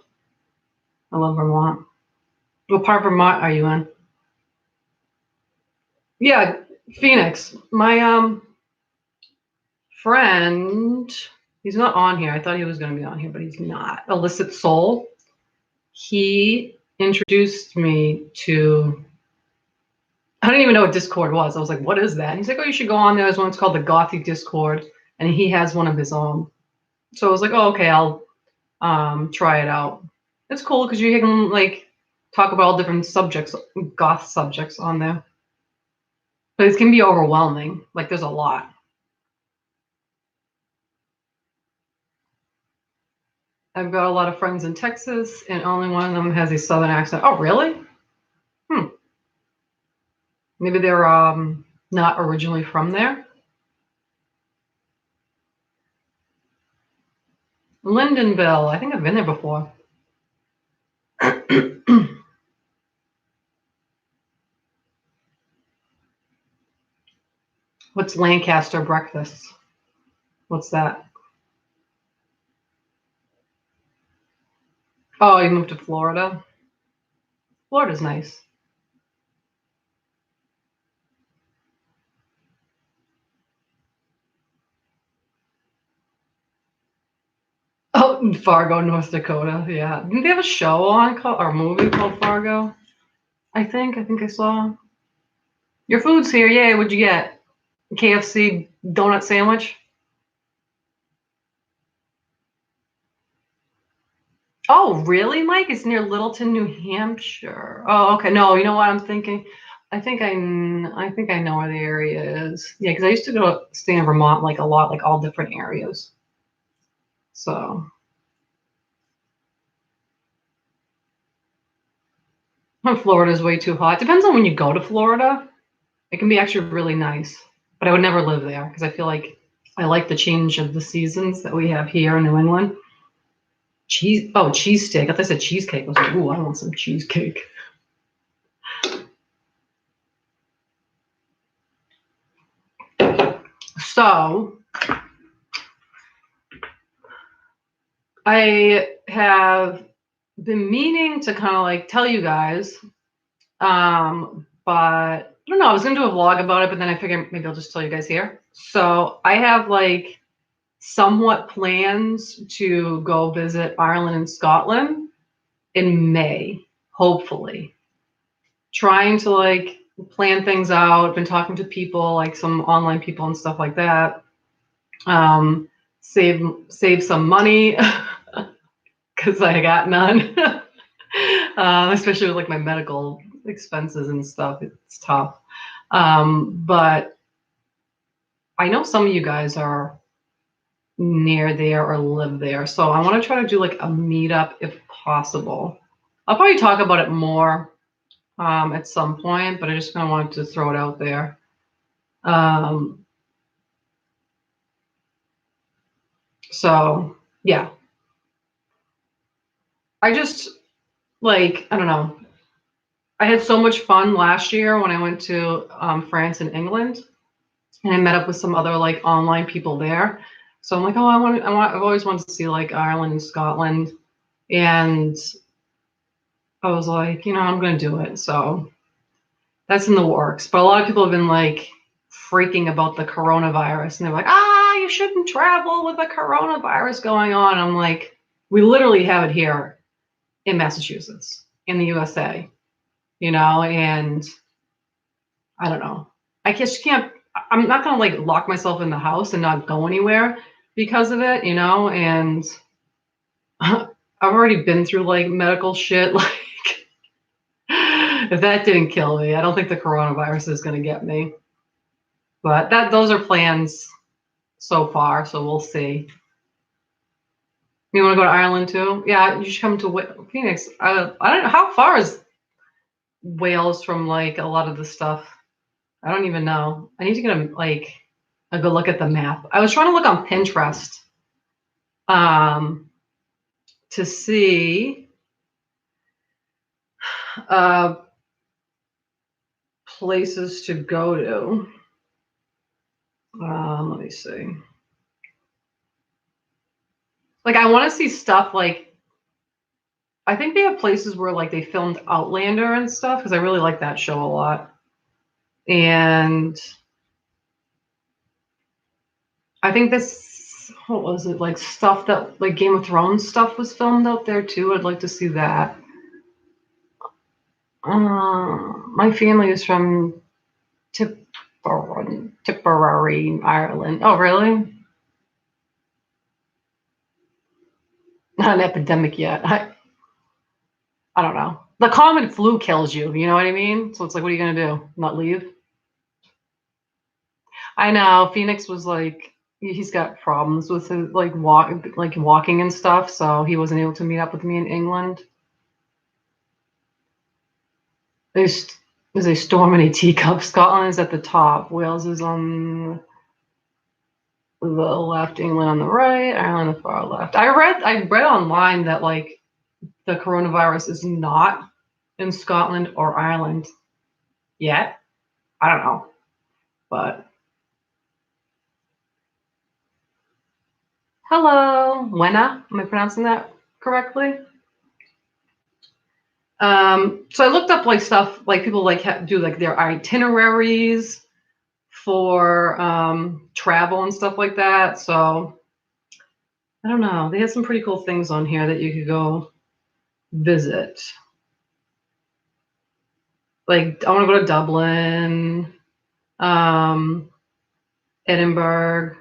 I love Vermont. What part of Vermont are you in? Yeah, Phoenix. My friend, he's not on here. I thought he was going to be on here, but he's not. Illicit Soul. He introduced me to. I didn't even know what Discord was. I was like, "What is that?" And he's like, "Oh, you should go on there. There's one. It's called the Gothy Discord, and he has one of his own." So I was like, "Oh, okay. I'll try it out." It's cool because you can like talk about all different subjects, goth subjects on there. But it can be overwhelming. Like there's a lot. I've got a lot of friends in Texas, and only one of them has a southern accent. Oh, really? Hmm. Maybe they're not originally from there. Lyndonville. I think I've been there before. What's Lancaster breakfast? What's that? Oh, you moved to Florida? Florida's nice. Oh, Fargo, North Dakota. Yeah. Didn't they have a show on or a movie called Fargo? I think I saw. Your food's here. Yay. What'd you get? KFC donut sandwich? Oh, really, Mike? It's near Littleton, New Hampshire. Oh, okay. No, you know what I'm thinking? I think I know where the area is. Yeah, because I used to go stay in Vermont like a lot, like all different areas. So Florida's way too hot. Depends on when you go to Florida. It can be actually really nice, but I would never live there because I feel like I like the change of the seasons that we have here in New England. Cheesesteak. I thought I said cheesecake. I was like, ooh, I want some cheesecake. So I have been meaning to kind of like tell you guys, but I don't know. I was gonna do a vlog about it, but then I figured maybe I'll just tell you guys here. So I have like somewhat plans to go visit Ireland and Scotland in May, hopefully. Trying to like plan things out, been talking to people, like some online people and stuff like that. Um, save some money because I got none. Especially with like my medical expenses and stuff, it's tough. But I know some of you guys are near there or live there, so I want to try to do like a meetup if possible. I'll probably talk about it more at some point, but I just kind of wanted to throw it out there. Um, so yeah, I just like, I don't know. I had so much fun last year when I went to France and England, and I met up with some other like online people there. So I'm like, oh, I've always wanted to see like Ireland and Scotland, and I was like, I'm gonna do it. So that's in the works. But a lot of people have been like freaking about the coronavirus, and they're like, you shouldn't travel with the coronavirus going on. I'm like, we literally have it here in Massachusetts, in the USA, and I don't know. I just can't. I'm not gonna like lock myself in the house and not go anywhere because of it, And I've already been through like medical shit. Like, if that didn't kill me, I don't think the coronavirus is gonna get me. But those are plans so far, so we'll see. You want to go to Ireland too? Yeah, you should come to Phoenix. I don't know how far is Wales from like a lot of the stuff. I don't even know. I need to get a good look at the map. I was trying to look on Pinterest um, to see uh, places to go to. Let me see. Like, I want to see stuff like, I think they have places where like they filmed Outlander and stuff because I really like that show a lot. And I think this, what was it, like stuff that like Game of Thrones stuff was filmed out there too. I'd like to see that. My family is from Tipperary, Ireland. Oh, really? Not an epidemic yet. I don't know. The common flu kills you. You know what I mean? So it's like, what are you gonna do? Not leave? I know. Phoenix was like, he's got problems with his like walking and stuff, so he wasn't able to meet up with me in England. There's there's a storm in a teacup. Scotland is at the top. Wales is on the left. England on the right. Ireland on the far left. I read online that like the coronavirus is not in Scotland or Ireland yet. I don't know, but hello, Wena. Am I pronouncing that correctly? So I looked up like stuff like people like do like their itineraries for travel and stuff like that. So I don't know. They had some pretty cool things on here that you could go visit. Like I want to go to Dublin, um, Edinburgh.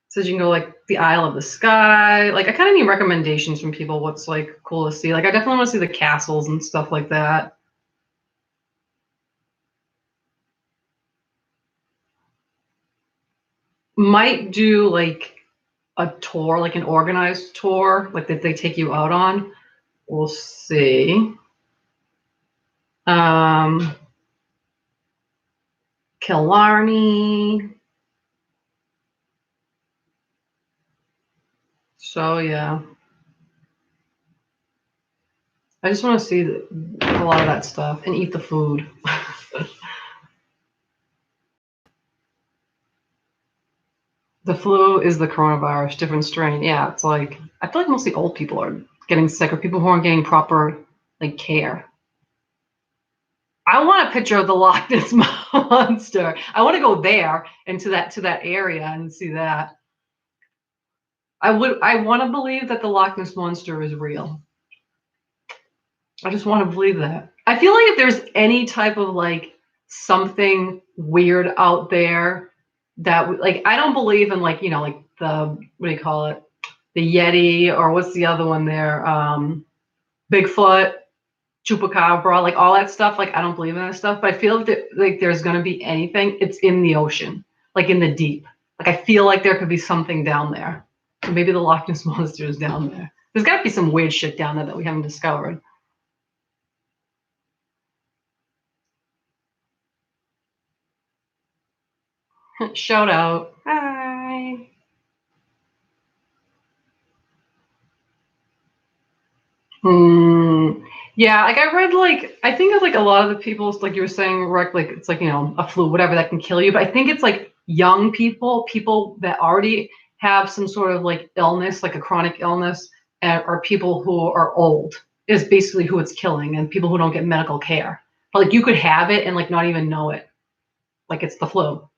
Says you can go like the Isle of the Sky. Like I kind of need recommendations from people. What's like cool to see? Like I definitely want to see the castles and stuff like that. Might do like a tour, like an organized tour, like that they take you out on. We'll see. Um, Killarney. So yeah, I just want to see a lot of that stuff and eat the food. The flu is the coronavirus, different strain. Yeah, it's like I feel like mostly old people are getting sick, or people who aren't getting proper like care. I want a picture of the Loch Ness monster. I want to go there and to that area and see that. I want to believe that the Loch Ness monster is real. I just want to believe that. I feel like if there's any type of like something weird out there that like I don't believe in like like the what do you call it, the Yeti, or what's the other one there, Bigfoot, Chupacabra, like all that stuff. Like I don't believe in that stuff, but I feel like there's gonna be anything, it's in the ocean, like in the deep. Like I feel like there could be something down there. So maybe the Loch Ness monster is down there. There's got to be some weird shit down there that we haven't discovered. Shout out. Hi. Hmm. Yeah, like I read like I think of like a lot of the people like you were saying, Rick, like it's like a flu, whatever that can kill you. But I think it's like young people, people that already have some sort of like illness, like a chronic illness, or people who are old is basically who it's killing, and people who don't get medical care. But like you could have it and like not even know it, like it's the flu.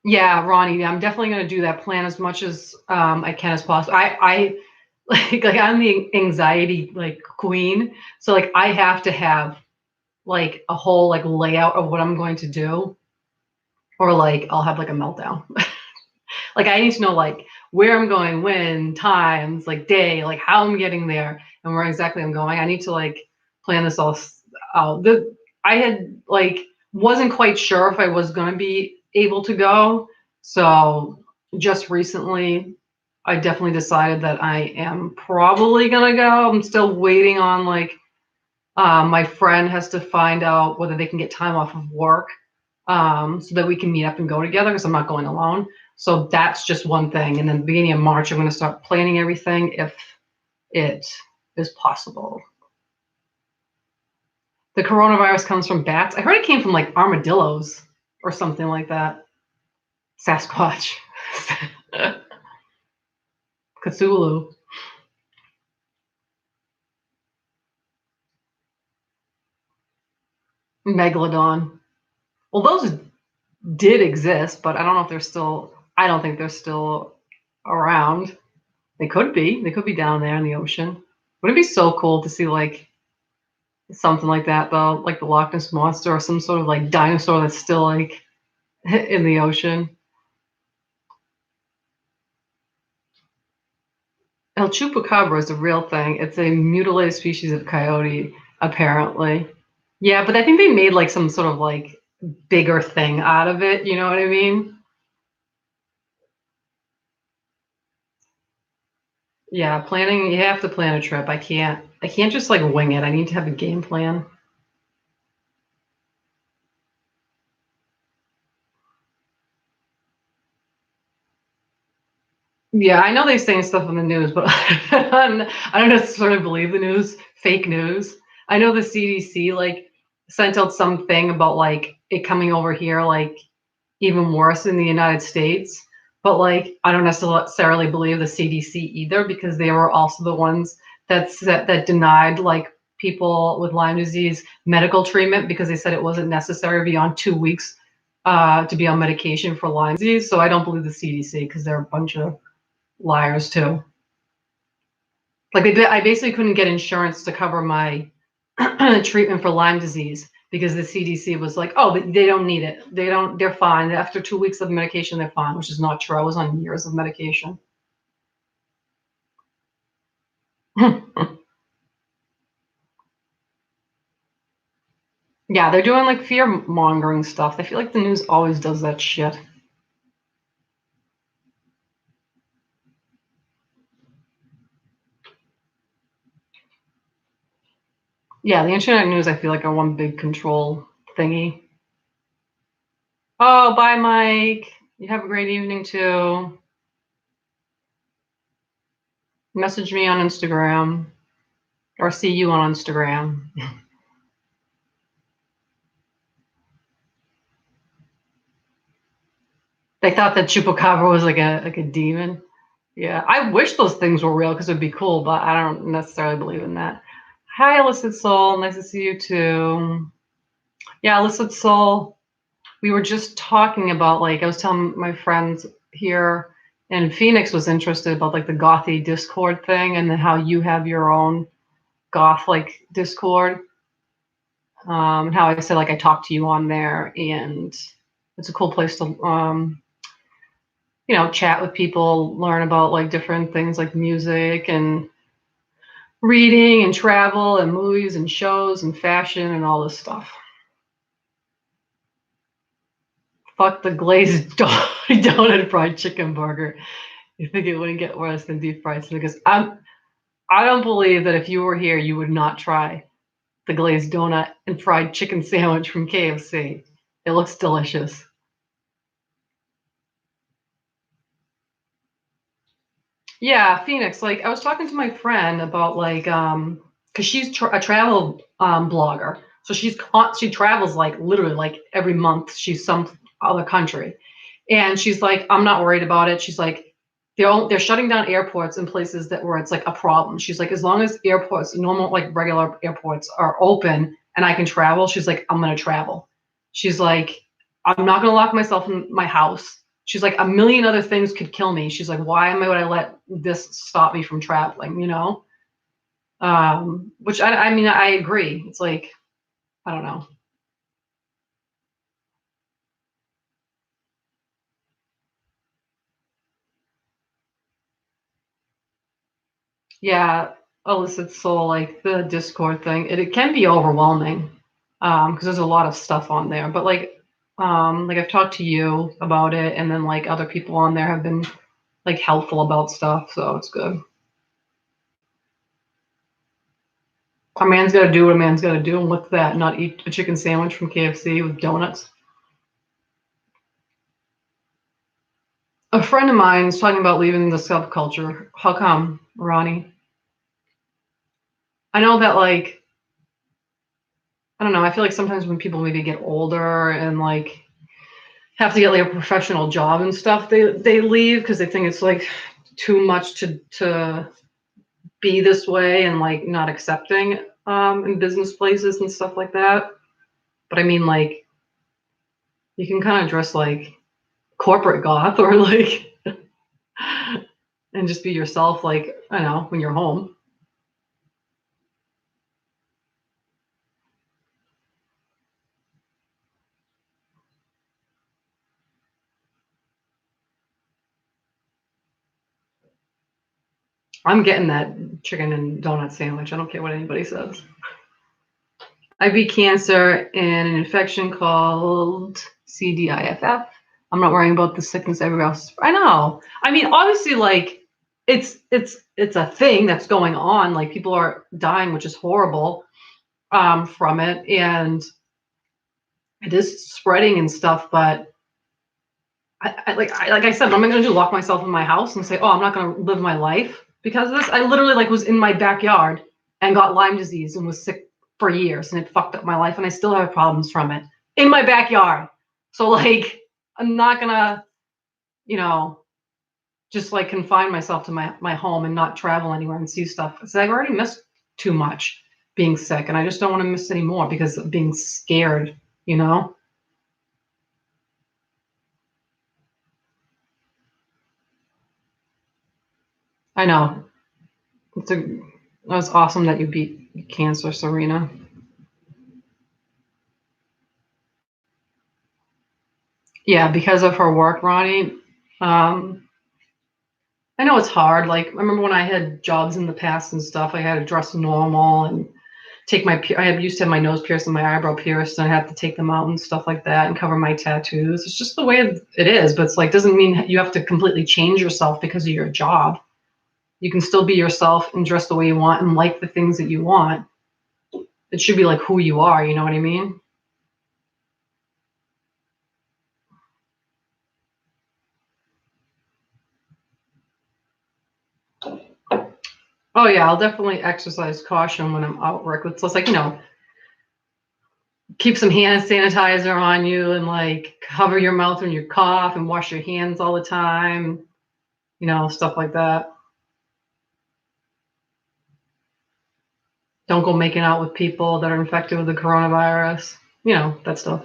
Yeah, Ronnie, I'm definitely going to do that. Plan as much as I can as possible. I like I'm the anxiety like queen, so like I have to have like a whole like layout of what I'm going to do, or like I'll have like a meltdown. Like I need to know like where I'm going, when, times, like day, like how I'm getting there, and where exactly I'm going. I need to like plan this all out. I had like wasn't quite sure if I was going to be able to go, so just recently I definitely decided that I am probably going to go. I'm still waiting on like my friend has to find out whether they can get time off of work, so that we can meet up and go together because I'm not going alone. So that's just one thing. And then beginning of March, I'm going to start planning everything if it is possible. The coronavirus comes from bats. I heard it came from like armadillos or something like that. Sasquatch. Cthulhu. Megalodon. Well, those did exist, but I don't know if they're still, I don't think they're still around. They could be. They could be down there in the ocean. Wouldn't it be so cool to see like something like that though, like the Loch Ness monster or some sort of like dinosaur that's still like in the ocean? El Chupacabra is a real thing. It's a mutilated species of coyote, apparently. Yeah, but I think they made like some sort of like bigger thing out of it. You know what I mean? Yeah, planning. You have to plan a trip. I can't. I can't just like wing it. I need to have a game plan. Yeah, I know they saying stuff on the news, but I don't necessarily believe the news. Fake news. I know the CDC like sent out something about like it coming over here like even worse in the United States. But like, I don't necessarily believe the CDC either, because they were also the ones that denied like people with Lyme disease medical treatment because they said it wasn't necessary beyond 2 weeks to be on medication for Lyme disease. So I don't believe the CDC because they're a bunch of liars too. Like I basically couldn't get insurance to cover my treatment for Lyme disease because the CDC was like, oh, they don't need it. They're fine. After 2 weeks of medication, they're fine, which is not true. I was on years of medication. Yeah, they're doing like fear mongering stuff. I feel like the news always does that shit. Yeah, the internet news, I feel like, are one big control thingy. Oh, bye, Mike. You have a great evening too. Message me on Instagram or see you on Instagram. They thought that chupacabra was like a demon. Yeah, I wish those things were real because it'd be cool, but I don't necessarily believe in that. Hi, Illicit Soul. Nice to see you too. Yeah, Illicit Soul. We were just talking about, like, I was telling my friends here in Phoenix was interested about like the Gothy Discord thing, and then how you have your own Goth like Discord. And how I said like I talked to you on there, and it's a cool place to chat with people, learn about like different things like music and reading and travel and movies and shows and fashion and all this stuff. Fuck the glazed donut fried chicken burger. You think it wouldn't get worse than deep fried Snickers? I don't believe that if you were here, you would not try the glazed donut and fried chicken sandwich from KFC. It looks delicious. Yeah, Phoenix. Like, I was talking to my friend about like because she's a travel blogger, so she travels like literally like every month. She's some other country, and she's like, I'm not worried about it. She's like, they're shutting down airports in places where it's like a problem. She's like, as long as airports, normal like regular airports, are open and I can travel, she's like, I'm gonna travel. She's like, I'm not gonna lock myself in my house. She's like, a million other things could kill me. She's like, why am I would I let this stop me from traveling? Which I mean, I agree. It's like, I don't know. Yeah, illicit soul, like the Discord thing, it can be overwhelming because there's a lot of stuff on there. But like I've talked to you about it, and then like other people on there have been like helpful about stuff, so it's good. A man's got to do what a man's got to do, and what's that? Not eat a chicken sandwich from KFC with donuts. A friend of mine is talking about leaving the subculture. How come, Ronnie? I know that like I don't know. I feel like sometimes when people maybe get older and like have to get like a professional job and stuff, they leave because they think it's like too much to be this way and like not accepting in business places and stuff like that. But I mean, like, you can kind of dress like corporate goth or like and just be yourself, like, I don't know, when you're home. I'm getting that chicken and donut sandwich. I don't care what anybody says. I beat cancer and an infection called CDIFF. I'm not worrying about the sickness everybody else. I know. I mean, obviously, like it's a thing that's going on. Like people are dying, which is horrible from it, and it is spreading and stuff. But like I said, what am I going to do? Lock myself in my house and say, "Oh, I'm not going to live my life because of this"? I literally like was in my backyard and got Lyme disease and was sick for years, and it fucked up my life, and I still have problems from it in my backyard. So like, I'm not gonna, you know. just like confine myself to my home and not travel anywhere and see stuff. So I've already missed too much being sick, and I just don't want to miss any more because of being scared, you know? I know. It's a That was awesome that you beat cancer, Serena. Yeah, because of her work, Ronnie. Um, I know it's hard. Like, I remember when I had jobs in the past and stuff, I had to dress normal and I had used to have my nose pierced and my eyebrow pierced, and I had to take them out and stuff like that and cover my tattoos. It's just the way it is, but it's like, doesn't mean you have to completely change yourself because of your job. You can still be yourself and dress the way you want and like the things that you want. It should be like who you are, you know what I mean? Oh yeah, I'll definitely exercise caution when I'm out work. It's just like, keep some hand sanitizer on you and like cover your mouth when you cough and wash your hands all the time, stuff like that. Don't go making out with people that are infected with the coronavirus, that stuff.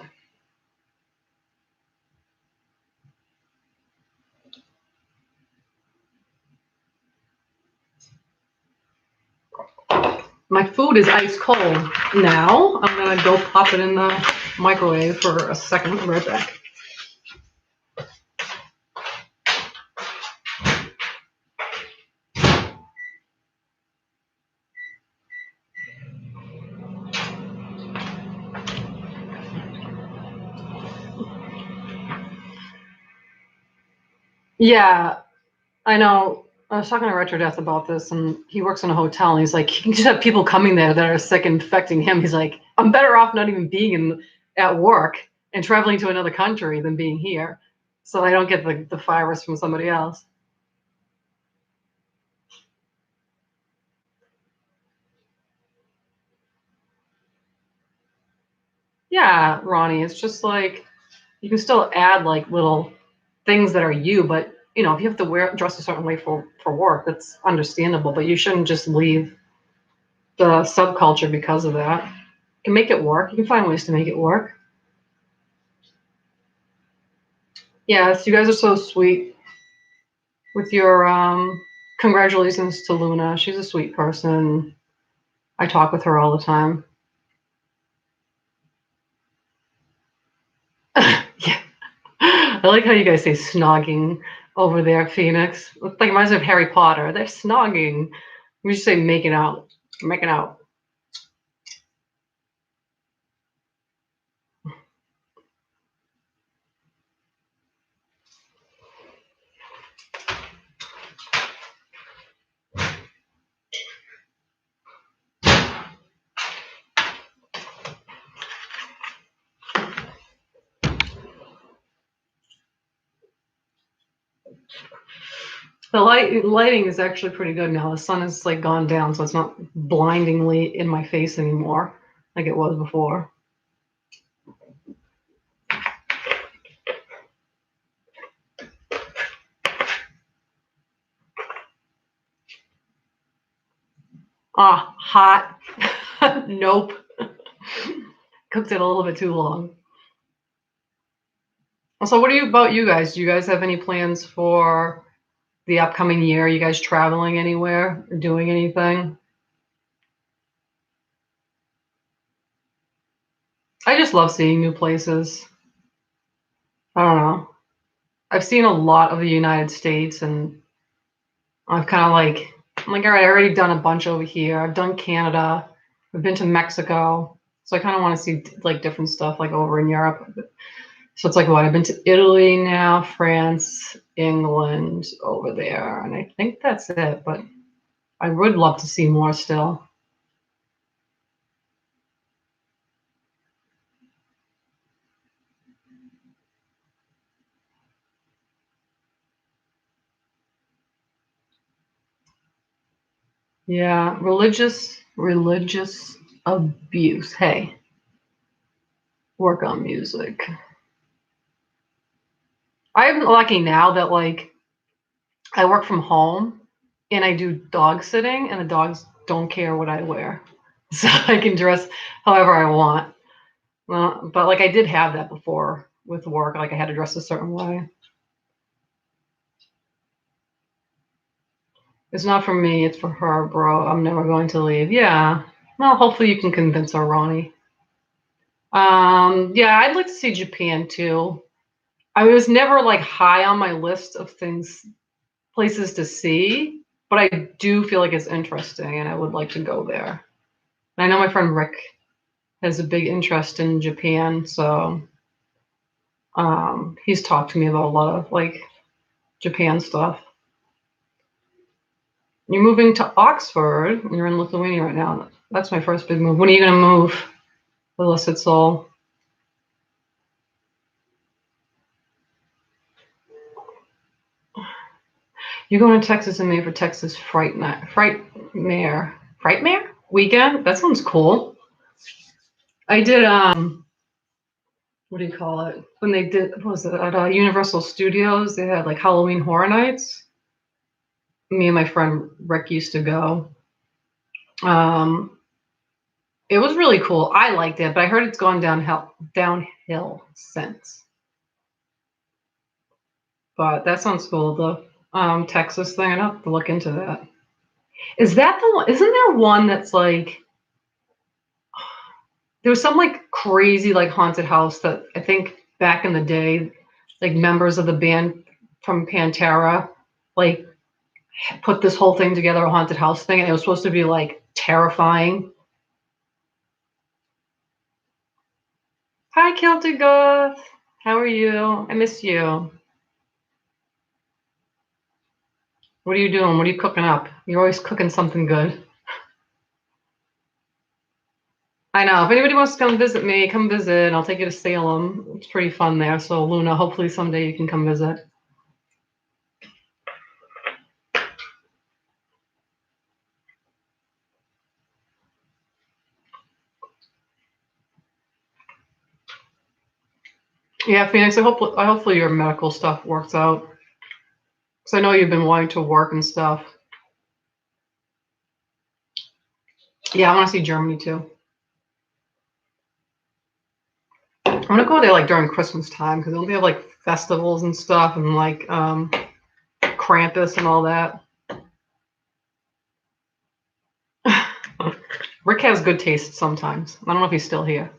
My food is ice cold now. I'm gonna go pop it in the microwave for a second. I'll be right back. Yeah, I know. I was talking to Retro Death about this, and he works in a hotel, and he's like, he can just have people coming there that are sick and infecting him. He's like, I'm better off not even being at work and traveling to another country than being here, so I don't get the virus from somebody else. Yeah, Ronnie, it's just like you can still add like little things that are you, but if you have to dress a certain way for work, that's understandable. But you shouldn't just leave the subculture because of that. You can make it work. You can find ways to make it work. Yes, you guys are so sweet with your congratulations to Luna. She's a sweet person. I talk with her all the time. Yeah. I like how you guys say snogging over there, Phoenix. It's like reminds me of Harry Potter. They're snogging. We just say making out. Making out. The lighting is actually pretty good now. The sun has like gone down, so it's not blindingly in my face anymore like it was before. Ah, hot. Nope. Cooked it a little bit too long. So, what about you guys? Do you guys have any plans for the upcoming year? Are you guys traveling anywhere or doing anything? I just love seeing new places. I don't know. I've seen a lot of the United States, and I've kind of like, I'm like, all right, I already done a bunch over here. I've done Canada. I've been to Mexico. So I kind of want to see like different stuff like over in Europe. So it's like what? I've been to Italy now, France, England, over there, and I think that's it. But I would love to see more still. Yeah, religious abuse. Hey, work on music. I'm lucky now that like I work from home and I do dog sitting, and the dogs don't care what I wear. So I can dress however I want. Well, but like I did have that before with work, like I had to dress a certain way. It's not for me, it's for her, bro. I'm never going to leave. Yeah. Well, hopefully you can convince her, Ronnie. Yeah, I'd like to see Japan too. I was never like high on my list of things, places to see, but I do feel like it's interesting and I would like to go there. And I know my friend Rick has a big interest in Japan, so he's talked to me about a lot of like Japan stuff. You're moving to Oxford, and you're in Lithuania right now. That's my first big move. When are you going to move, Illicit Soul? You're going to Texas in May for Texas Frightmare weekend. That sounds cool. I did what do you call it? When they did, what was it, at Universal Studios? They had like Halloween Horror Nights. Me and my friend Rick used to go. Um, it was really cool. I liked it, but I heard it's gone downhill since. But that sounds cool. The Texas thing. I'd have to look into that. Is that the one? Isn't there one that's like there was some like crazy like haunted house that I think back in the day, like members of the band from Pantera, like put this whole thing together, a haunted house thing, and it was supposed to be like terrifying. Hi, Celtic Goth. How are you? I miss you. What are you doing? What are you cooking up? You're always cooking something good. I know. If anybody wants to come visit me, come visit. I'll take you to Salem. It's pretty fun there. So, Luna, hopefully someday you can come visit. Yeah, Phoenix, hopefully your medical stuff works out. Because I know you've been wanting to work and stuff. Yeah, I want to see Germany too. I'm gonna go there like during Christmas time because they'll have like festivals and stuff and like Krampus and all that. Rick has good taste sometimes. I don't know if he's still here.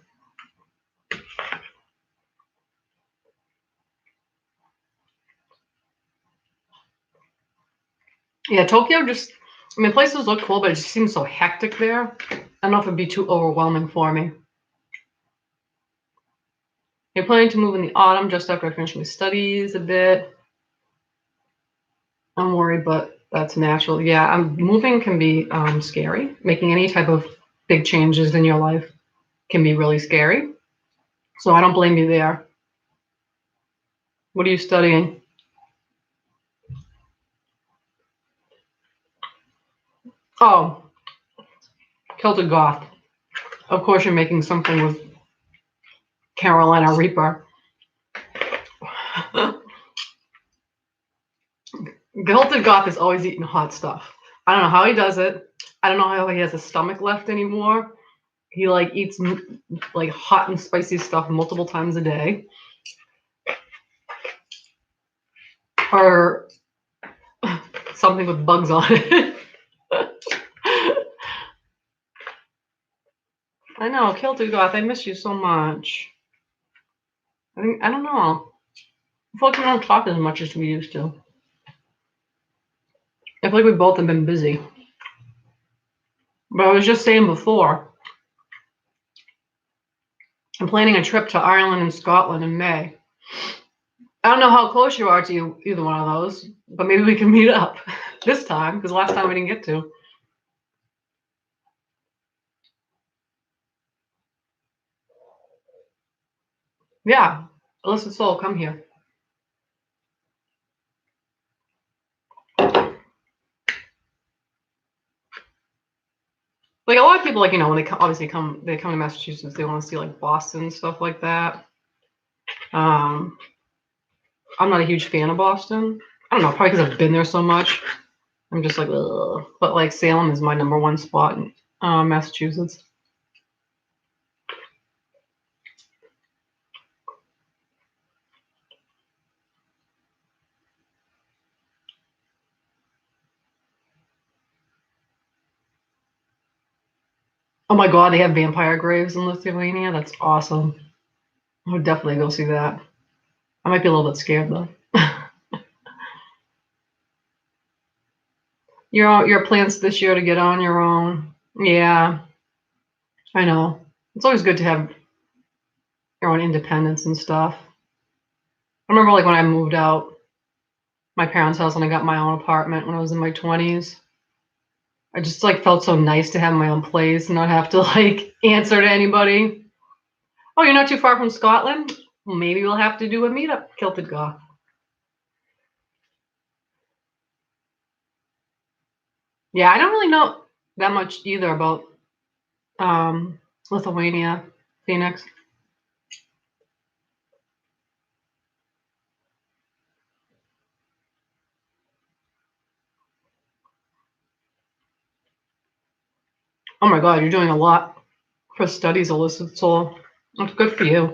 Yeah, Tokyo just, I mean, places look cool, but it just seems so hectic there. I don't know if it'd be too overwhelming for me. You're planning to move in the autumn just after I finish my studies a bit. I'm worried, but that's natural. Yeah, moving can be scary. Making any type of big changes in your life can be really scary. So I don't blame you there. What are you studying? Oh, Celtic Goth. Of course, you're making something with Carolina Reaper. Celtic Goth is always eating hot stuff. I don't know how he does it. I don't know how he has a stomach left anymore. He like eats like hot and spicy stuff multiple times a day, or something with bugs on it. I know, Celtic Goth. I miss you so much. I don't know. I feel like we don't talk as much as we used to. I feel like we both have been busy. But I was just saying before, I'm planning a trip to Ireland and Scotland in May. I don't know how close you are to either one of those, but maybe we can meet up this time because last time we didn't get to. Yeah, Illicit Soul, come here. Like a lot of people, like when they obviously they come to Massachusetts, they want to see like Boston stuff like that. Um, I'm not a huge fan of Boston. I don't know, probably because I've been there so much. I'm just like, ugh. But like Salem is my number one spot in Massachusetts. Oh my God, they have vampire graves in Lithuania. That's awesome. I would definitely go see that. I might be a little bit scared though. Your plans this year to get on your own. Yeah, I know. It's always good to have your own independence and stuff. I remember like when I moved out my parents' house and I got my own apartment when I was in my 20s. I just like felt so nice to have my own place and not have to like answer to anybody. Oh, you're not too far from Scotland? Well, maybe we'll have to do a meetup, Kilted Goth. Yeah, I don't really know that much either about Lithuania, Phoenix. Oh my God, you're doing a lot for studies, Alyssa. So that's good for you.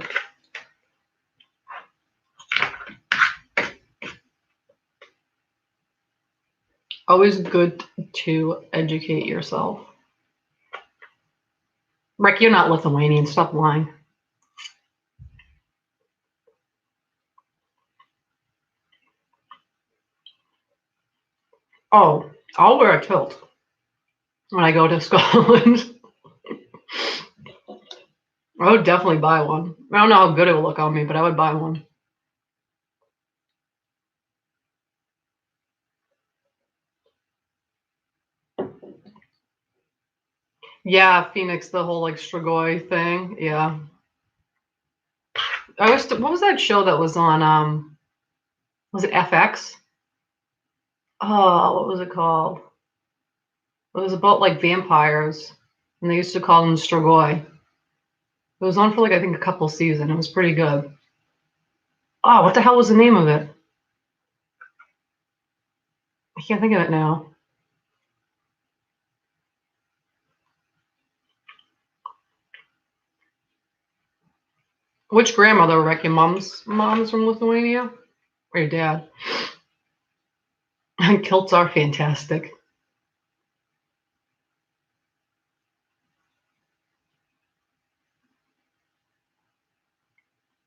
Always good to educate yourself. Rick, you're not Lithuanian. Stop lying. Oh, I'll wear a kilt when I go to Scotland. I would definitely buy one. I don't know how good it will look on me, but I would buy one. Yeah, Phoenix, the whole like Strigoi thing. Yeah. What was that show that was on was it FX? Oh, what was it called? It was about like vampires and they used to call them Strigoi. It was on for like I think a couple seasons. It was pretty good. Oh, what the hell was the name of it? I can't think of it now. Which grandmother, Rick? Your mom's from Lithuania? Or your dad? Kilts are fantastic.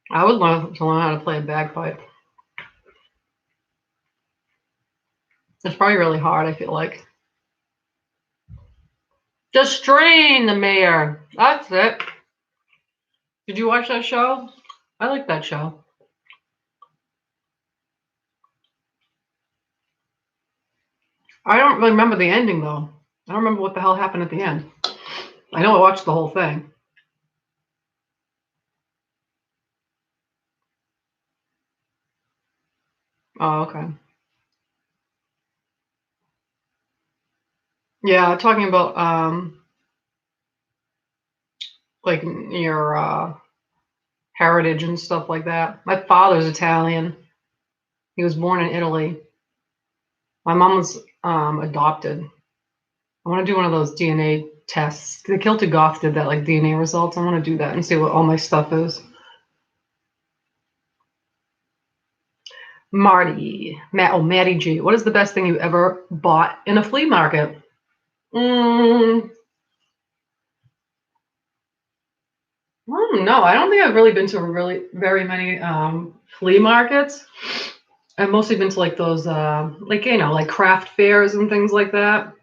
I would love to learn how to play a bagpipe. It's probably really hard, I feel like. Just strain the mayor. That's it. Did you watch that show? I like that show. I don't really remember the ending though. I don't remember what the hell happened at the end. I know I watched the whole thing. Oh, okay. Yeah, talking about like your heritage and stuff like that. My father's Italian. He was born in Italy. My mom was adopted. I want to do one of those DNA tests. The Kilted Goth did that, like DNA results. I want to do that and see what all my stuff is. Maddie G. What is the best thing you ever bought in a flea market? Mm, no, I don't think I've really been to really very many flea markets. I've mostly been to like those, like like craft fairs and things like that,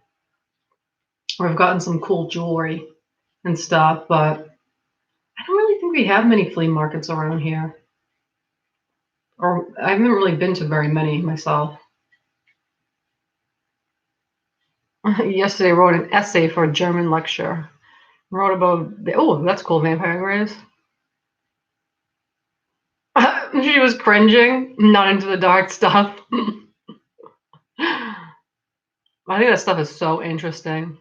where I've gotten some cool jewelry and stuff. But I don't really think we have many flea markets around here, or I haven't really been to very many myself. Yesterday, I wrote an essay for a German lecture. Wrote about oh, that's cool, vampire graves. She was cringing, not into the dark stuff. I think that stuff is so interesting.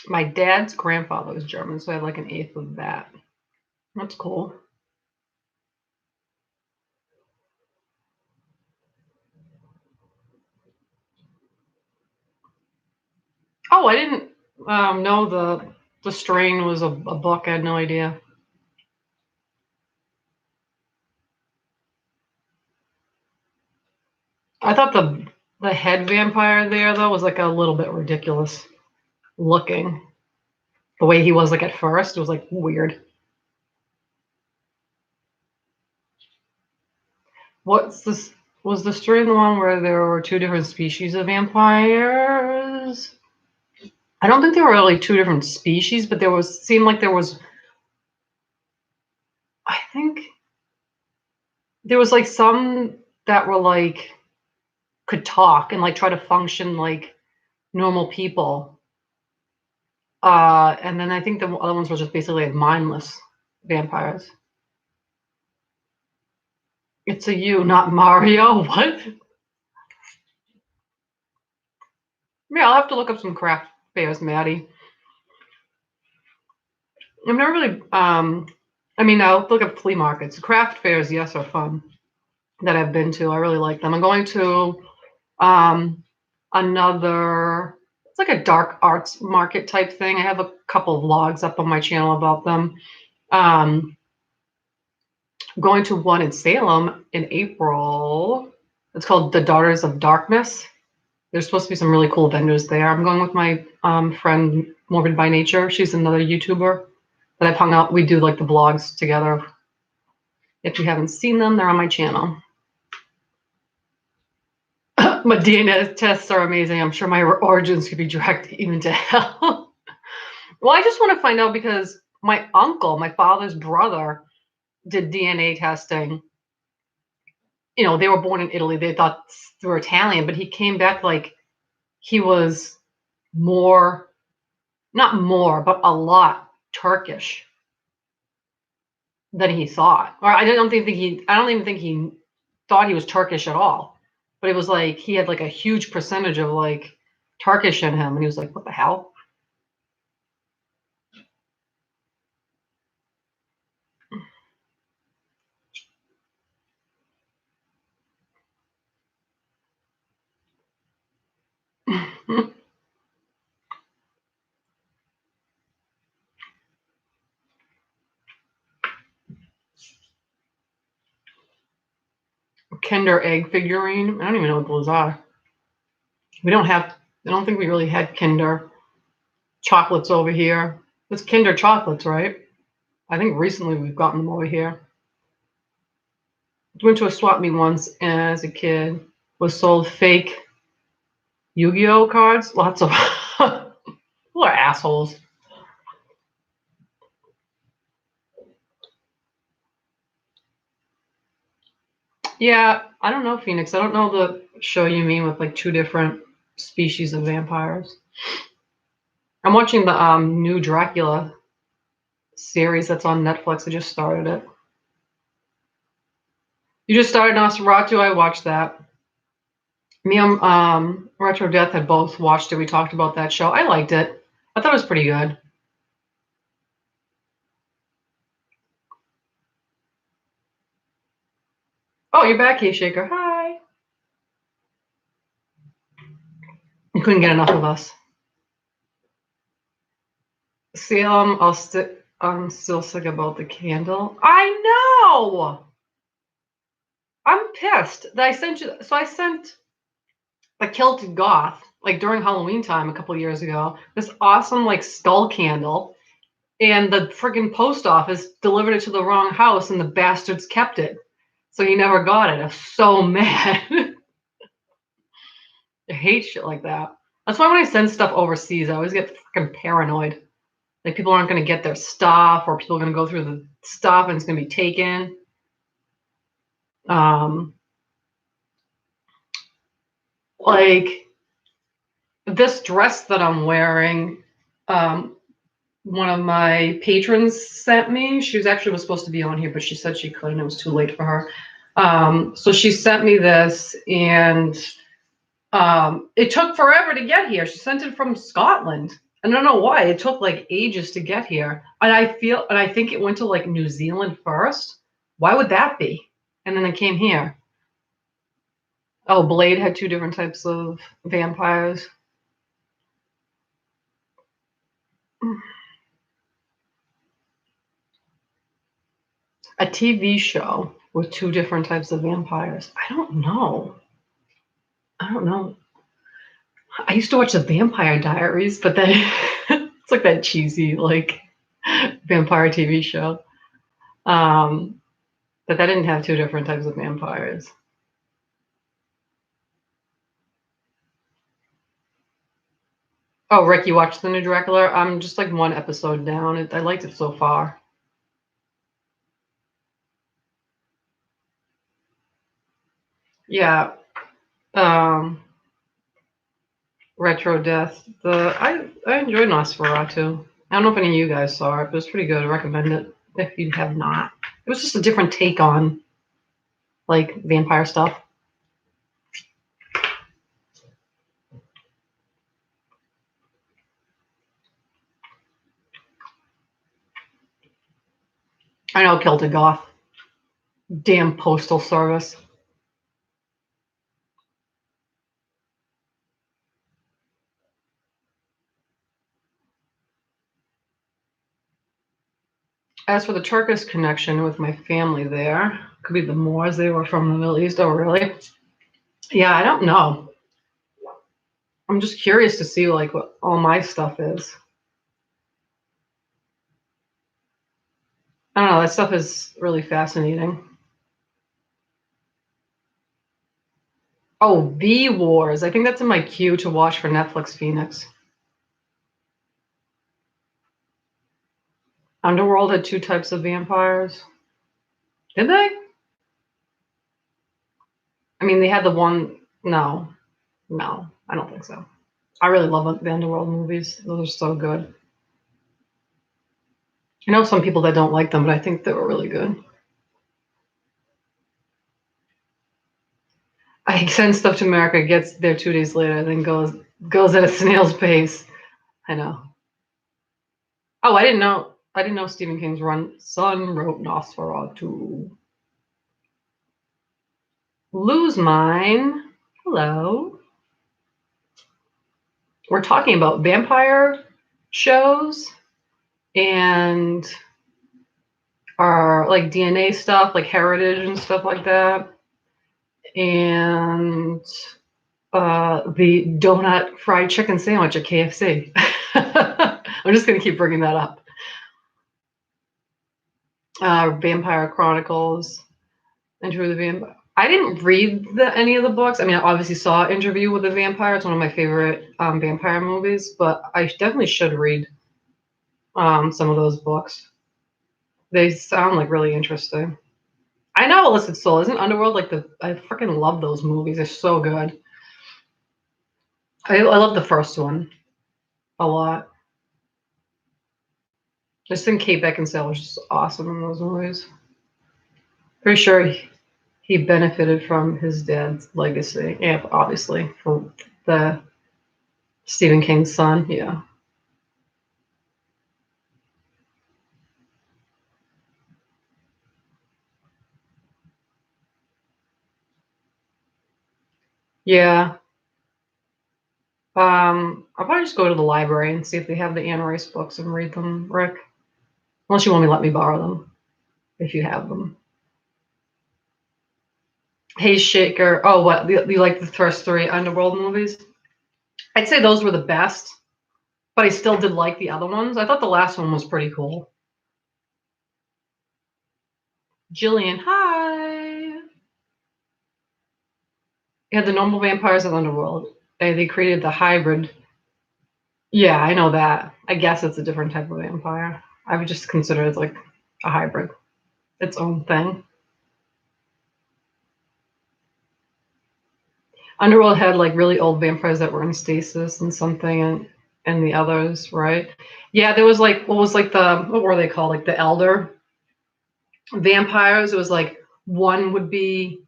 My dad's grandfather was German, so I had like an eighth of that. That's cool. Oh, I didn't know the strain was a book. I had no idea. I thought the head vampire there though was like a little bit ridiculous looking. The way he was like at first, it was like weird. What's this? Was the strain the one where there were two different species of vampires? I don't think there were really two different species, but seemed like there was. I think there was like some that were like could talk and like try to function like normal people. And then I think the other ones were just basically like mindless vampires. It's a you, not Mario. What? Yeah, I'll have to look up some craft fairs, Maddie. I've never really. I mean, I'll look up flea markets. Craft fairs, yes, are fun. That I've been to. I really like them. I'm going to um, another. It's like a dark arts market type thing. I have a couple of vlogs up on my channel about them. I'm going to one in Salem in April. It's called The Daughters of Darkness. There's supposed to be some really cool vendors there. I'm going with my friend Morbid by Nature. She's another YouTuber that I've hung out. We do like the vlogs together. If you haven't seen them, they're on my channel. My DNA tests are amazing. I'm sure my origins could be dragged even to hell. Well, I just want to find out because my uncle, my father's brother, did DNA testing. You know, they were born in Italy. They thought they were Italian, but he came back like he was more, not more, but a lot Turkish than he thought. Or I don't even think he thought he was Turkish at all. But it was like he had like a huge percentage of like Turkish in him, and he was like, "What the hell?" Kinder egg figurine. I don't even know what those are. We don't have. I don't think we really had Kinder chocolates over here. It's Kinder chocolates, right? I think recently we've gotten them over here. Went to a swap meet once as a kid. Was sold fake Yu-Gi-Oh cards. Lots of people are assholes. Yeah, I don't know, Phoenix. I don't know the show you mean with like two different species of vampires. I'm watching the new Dracula series that's on Netflix. I just started it. You just started Nosferatu. I watched that. Me and Retro Death had both watched it. We talked about that show. I liked it. I thought it was pretty good. Oh, you're back, Cave Shaker. Hi. You couldn't get enough of us. Salem, I'm still sick about the candle. I know. I'm pissed that I sent you. So I sent the Kilted Goth like during Halloween time a couple years ago. This awesome like skull candle, and the freaking post office delivered it to the wrong house, and the bastards kept it. So he never got it. I was so mad. I hate shit like that. That's why when I send stuff overseas, I always get fucking paranoid. Like people aren't going to get their stuff, or people are going to go through the stuff and it's going to be taken. Um, like this dress that I'm wearing, one of my patrons sent me. She was supposed to be on here, but she said she couldn't. It was too late for her. So she sent me this, and it took forever to get here. She sent it from Scotland. I don't know why. It took like ages to get here. And I think it went to like New Zealand first. Why would that be? And then it came here. Oh, Blade had two different types of vampires. A TV show with two different types of vampires. I don't know. I don't know. I used to watch the Vampire Diaries, but then it's like that cheesy like vampire TV show. Um, but that didn't have two different types of vampires. Oh, Rick, you watched the new Dracula? I'm just like one episode down. I liked it so far. Yeah. Um, Retro Death. I enjoyed Nosferatu. I don't know if any of you guys saw it, but it's pretty good. I recommend it if you have not. It was just a different take on like vampire stuff. I know Celtic Goth. Damn postal service. As for the Turkish connection with my family there, could be the Moors. They were from the Middle East. Oh, really? Yeah, I don't know. I'm just curious to see like what all my stuff is. I don't know. That stuff is really fascinating. Oh, V Wars. I think that's in my queue to watch for Netflix Phoenix. Underworld had two types of vampires. Did they? I mean, they had the one. No, no, I don't think so. I really love the Underworld movies. Those are so good. I know some people that don't like them, but I think they were really good. I send stuff to America, gets there 2 days later, then goes at a snail's pace. I know. Oh, I didn't know. I didn't know Stephen King's son wrote Nosferatu. Lose mine. Hello. We're talking about vampire shows and our like DNA stuff, like heritage and stuff like that, and the donut fried chicken sandwich at KFC. I'm just gonna keep bringing that up. Vampire Chronicles, Interview with the Vampire. I didn't read any of the books. I mean, I obviously saw Interview with a Vampire. It's one of my favorite vampire movies, but I definitely should read some of those books. They sound like really interesting. I know Illicit Soul. Isn't Underworld like the? I freaking love those movies. They're so good. I love the first one a lot. I just think Kate Beckinsale was just awesome in those movies. Pretty sure he benefited from his dad's legacy. Yeah, obviously from the Stephen King's son. Yeah. Yeah. I'll probably just go to the library and see if they have the Anne Rice books and read them, Rick. Unless you want me to let me borrow them, if you have them. Hey Shaker. Oh, what? You like the first three Underworld movies? I'd say those were the best, but I still did like the other ones. I thought the last one was pretty cool. Jillian, hi. Yeah, the normal vampires of Underworld. They created the hybrid. Yeah, I know that. I guess it's a different type of vampire. I would just consider it like a hybrid, its own thing. Underworld had like really old vampires that were in stasis and something, and the others, right? Yeah, there was like what were they called? Like the elder vampires. It was like one would be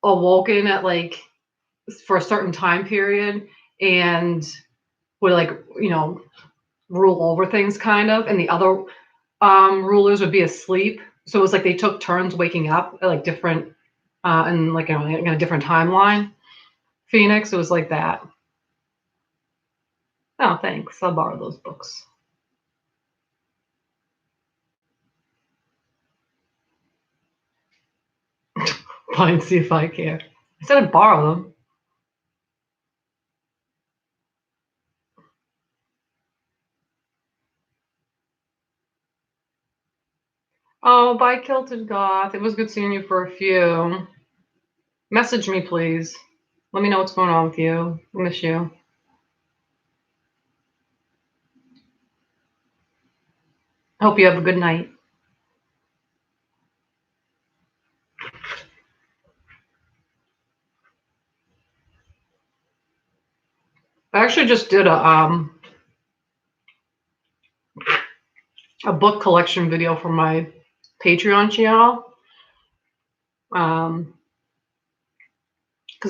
awoken at like for a certain time period and would like rule over things kind of, and the other rulers would be asleep. So it was like they took turns waking up at like different and like in a different timeline. Phoenix, it was like that. Oh, thanks. I'll borrow those books. Buy and see if I care. I said I'd borrow them. Oh, bye, Kilted Goth. It was good seeing you for a few. Message me, please. Let me know what's going on with you. I miss you. Hope you have a good night. I actually just did a book collection video for my Patreon channel. Because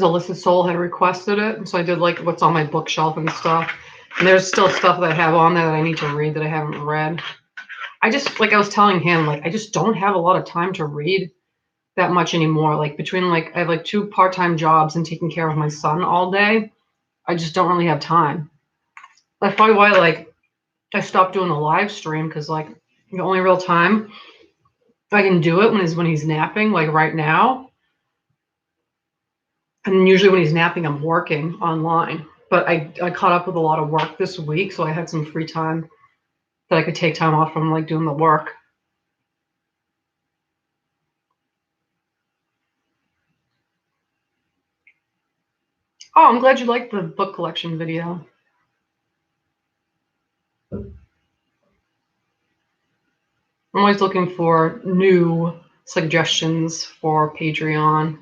Alyssa Soul had requested it, and so I did like what's on my bookshelf and stuff. And there's still stuff that I have on there that I need to read that I haven't read. I just, like I was telling him, like I just don't have a lot of time to read that much anymore. Like between like I have like 2 part-time jobs and taking care of my son all day, I just don't really have time. That's probably why like I stopped doing the live stream, because like the only real time I can do it when he's napping, like right now. And usually when he's napping, I'm working online. But I caught up with a lot of work this week, so I had some free time that I could take time off from like doing the work. Oh, I'm glad you liked the book collection video. I'm always looking for new suggestions for Patreon.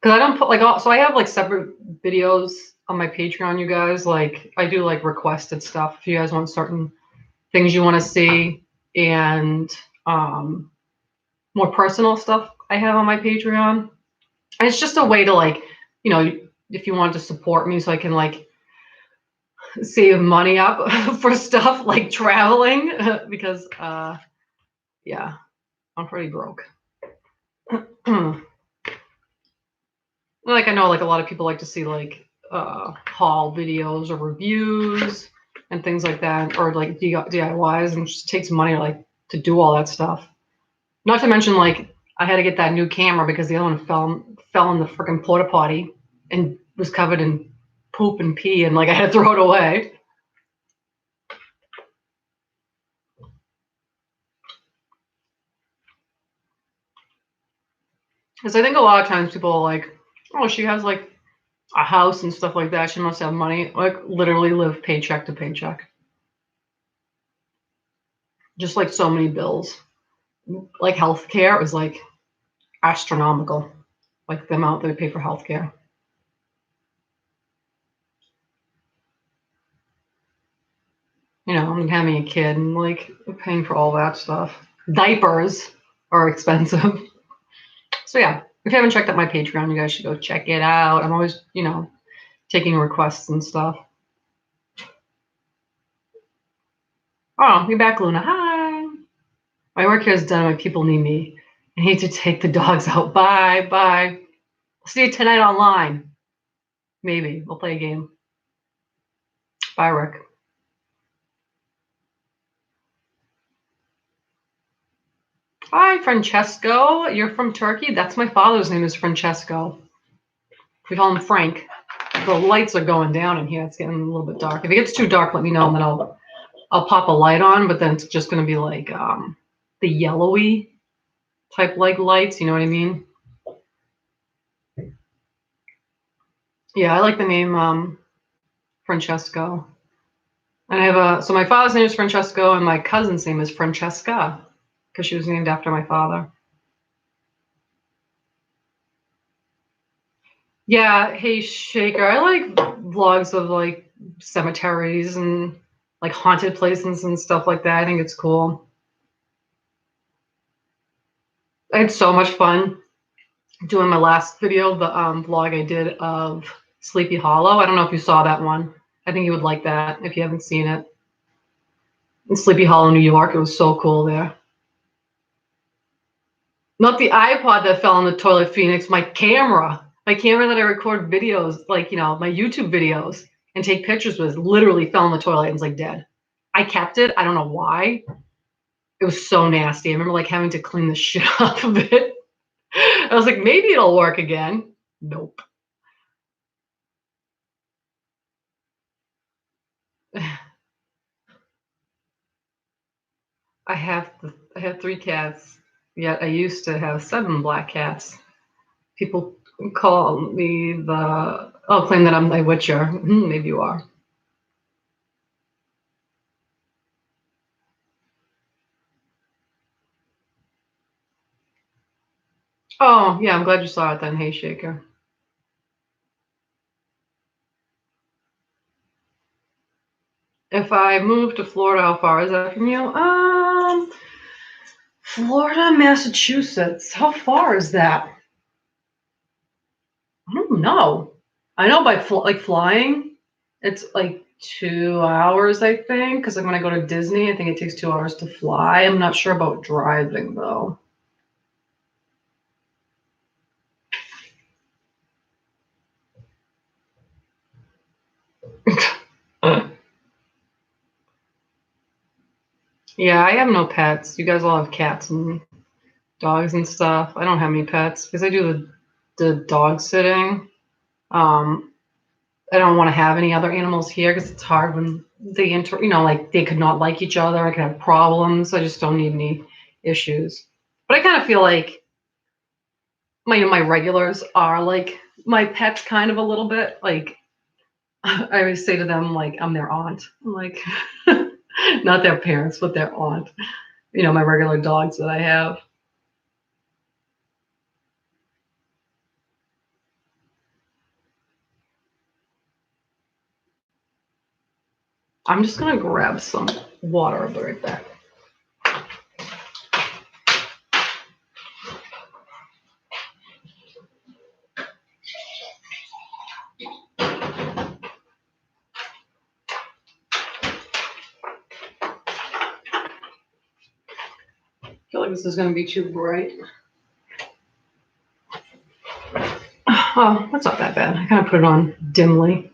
Because I don't put like all, so I have like separate videos on my Patreon, you guys. Like I do like requested stuff if you guys want certain things you want to see, and more personal stuff I have on my Patreon. And it's just a way to like, if you want to support me so I can like save money up for stuff like traveling because yeah, I'm pretty broke. Like I know like a lot of people like to see like haul videos or reviews and things like that, or like DIYs, and it just takes money like to do all that stuff. Not to mention like I had to get that new camera because the other one fell in the freaking porta potty and was covered in poop and pee, and like I had to throw it away. Because I think a lot of times people are like, oh, she has like a house and stuff like that. She must have money. Like literally live paycheck to paycheck. Just like so many bills. Like healthcare is like astronomical. Like the amount that we pay for healthcare. I'm having a kid and like paying for all that stuff. Diapers are expensive. So yeah, if you haven't checked out my Patreon, you guys should go check it out. I'm always, taking requests and stuff. Oh, you're back, Luna. Hi. My work here is done. My people need me. I need to take the dogs out. Bye. Bye. See you tonight online. Maybe. We'll play a game. Bye, Rick. Hi, Francesco. You're from Turkey? That's my father's name is Francesco. We call him Frank. The lights are going down in here. It's getting a little bit dark. If it gets too dark, let me know, and then I'll pop a light on, but then it's just going to be like the yellowy type like lights. You know what I mean? Yeah, I like the name Francesco. And I have so my father's name is Francesco, and my cousin's name is Francesca, because she was named after my father. Yeah, hey Shaker, I like vlogs of like cemeteries and like haunted places and stuff like that. I think it's cool. I had so much fun doing my last video, the vlog I did of Sleepy Hollow. I don't know if you saw that one. I think you would like that if you haven't seen it. In Sleepy Hollow, New York, it was so cool there. Not the iPod that fell in the toilet, Phoenix, my camera. My camera that I record videos, like, my YouTube videos and take pictures with, literally fell in the toilet and was like dead. I kept it. I don't know why. It was so nasty. I remember like having to clean the shit off of it. I was like, maybe it'll work again. Nope. I have three cats. Yet I used to have seven black cats. People call me the. Oh, claim that I'm a witcher. Maybe you are. Oh, yeah. I'm glad you saw it then. Hey, Shaker. If I move to Florida, how far is that from you? Florida, Massachusetts. How far is that? I don't know. I know by like flying, it's like 2 hours, I think. Because like when I go to Disney, I think it takes 2 hours to fly. I'm not sure about driving though. Yeah, I have no pets. You guys all have cats and dogs and stuff. I don't have any pets because I do the dog sitting. Um, I don't want to have any other animals here because it's hard when they like they could not like each other. I could have problems. I just don't need any issues. But I kind of feel like my regulars are like my pets kind of a little bit. Like I always say to them like I'm their aunt. I'm like not their parents, but their aunt. My regular dogs that I have. I'm just gonna grab some water. I'll be right back. I feel like this is gonna be too bright. Oh, that's not that bad. I kind of put it on dimly.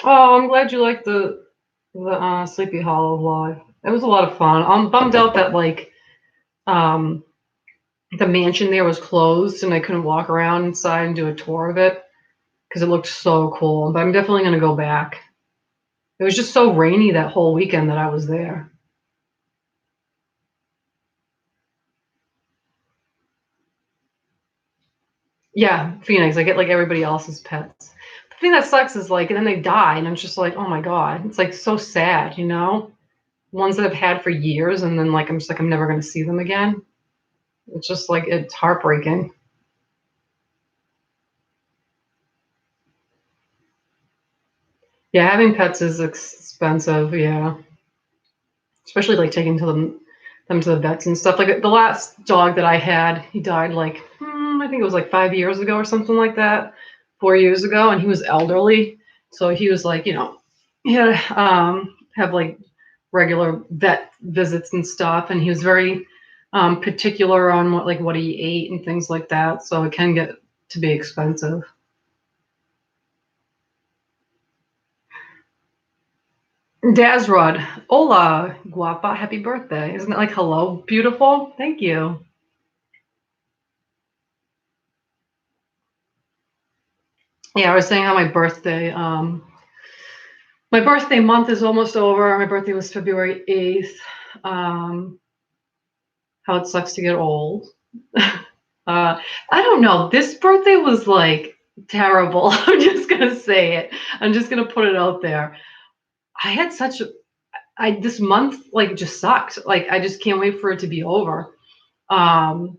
Oh, I'm glad you liked the Sleepy Hollow vlog. It was a lot of fun. I'm bummed out that like um the mansion there was closed and I couldn't walk around inside and do a tour of it because it looked so cool. But I'm definitely gonna go back. It was just so rainy that whole weekend that I was there. Yeah, Phoenix. I get like everybody else's pets. The thing that sucks is like, and then they die, and I'm just like, oh my god, it's like so sad. Ones that I've had for years, and then like I'm just like I'm never gonna see them again. It's just like it's heartbreaking. Yeah, having pets is expensive. Yeah, especially like taking them to the vets and stuff. Like the last dog that I had, he died like I think it was like 5 years ago or something like that, 4 years ago, and he was elderly, so he was like he had have like regular vet visits and stuff, and he was very particular on what he ate and things like that. So it can get to be expensive. Dazrod, hola, guapa, happy birthday. Isn't it like hello, beautiful? Thank you. Yeah, I was saying how my birthday month is almost over. My birthday was February 8th. Um, how it sucks to get old. I don't know. This birthday was like terrible. I'm just gonna say it. I'm just gonna put it out there. I had such a I this month like just sucked. Like I just can't wait for it to be over. Um,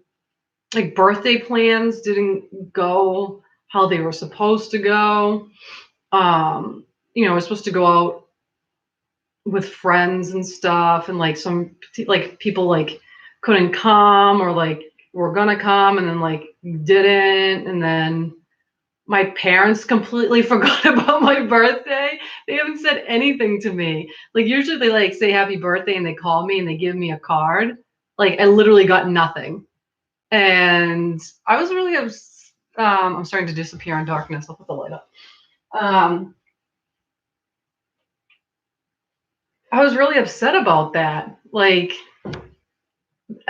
like birthday plans didn't go how they were supposed to go. I was supposed to go out with friends and stuff, and like some like people like couldn't come or like were gonna come and then like didn't, and then my parents completely forgot about my birthday. They haven't said anything to me. Like usually they like say happy birthday and they call me and they give me a card. Like I literally got nothing. And I was really I'm starting to disappear in darkness. I'll put the light up. Um, I was really upset about that. Like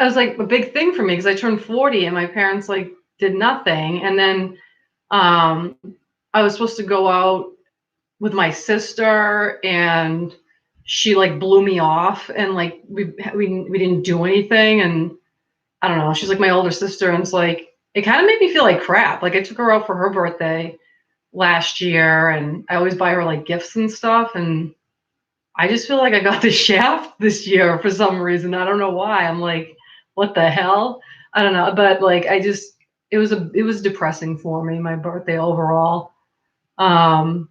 was like a big thing for me because I turned 40 and my parents like did nothing. And then um, I was supposed to go out with my sister and she like blew me off and like we didn't do anything. And I don't know, she's like my older sister and it's like it kind of made me feel like crap. Like I took her out for her birthday last year and I always buy her like gifts and stuff and I just feel like I got the shaft this year for some reason. I don't know why. I'm like, what the hell? I don't know, but like I just it was depressing for me, my birthday overall. Um,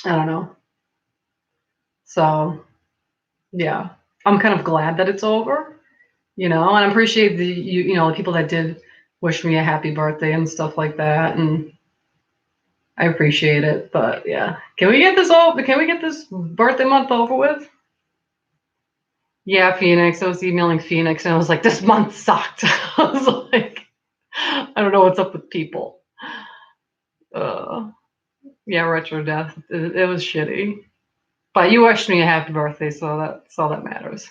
I don't know. So yeah, I'm kind of glad that it's over, and I appreciate the people that did wish me a happy birthday and stuff like that, and I appreciate it. But yeah, can we get this over? Can we get this birthday month over with? Yeah, Phoenix. I was emailing Phoenix and I was like, this month sucked. I was like, I don't know what's up with people. Uh, yeah, retro death. It was shitty. But you wished me a happy birthday, so that's all that matters.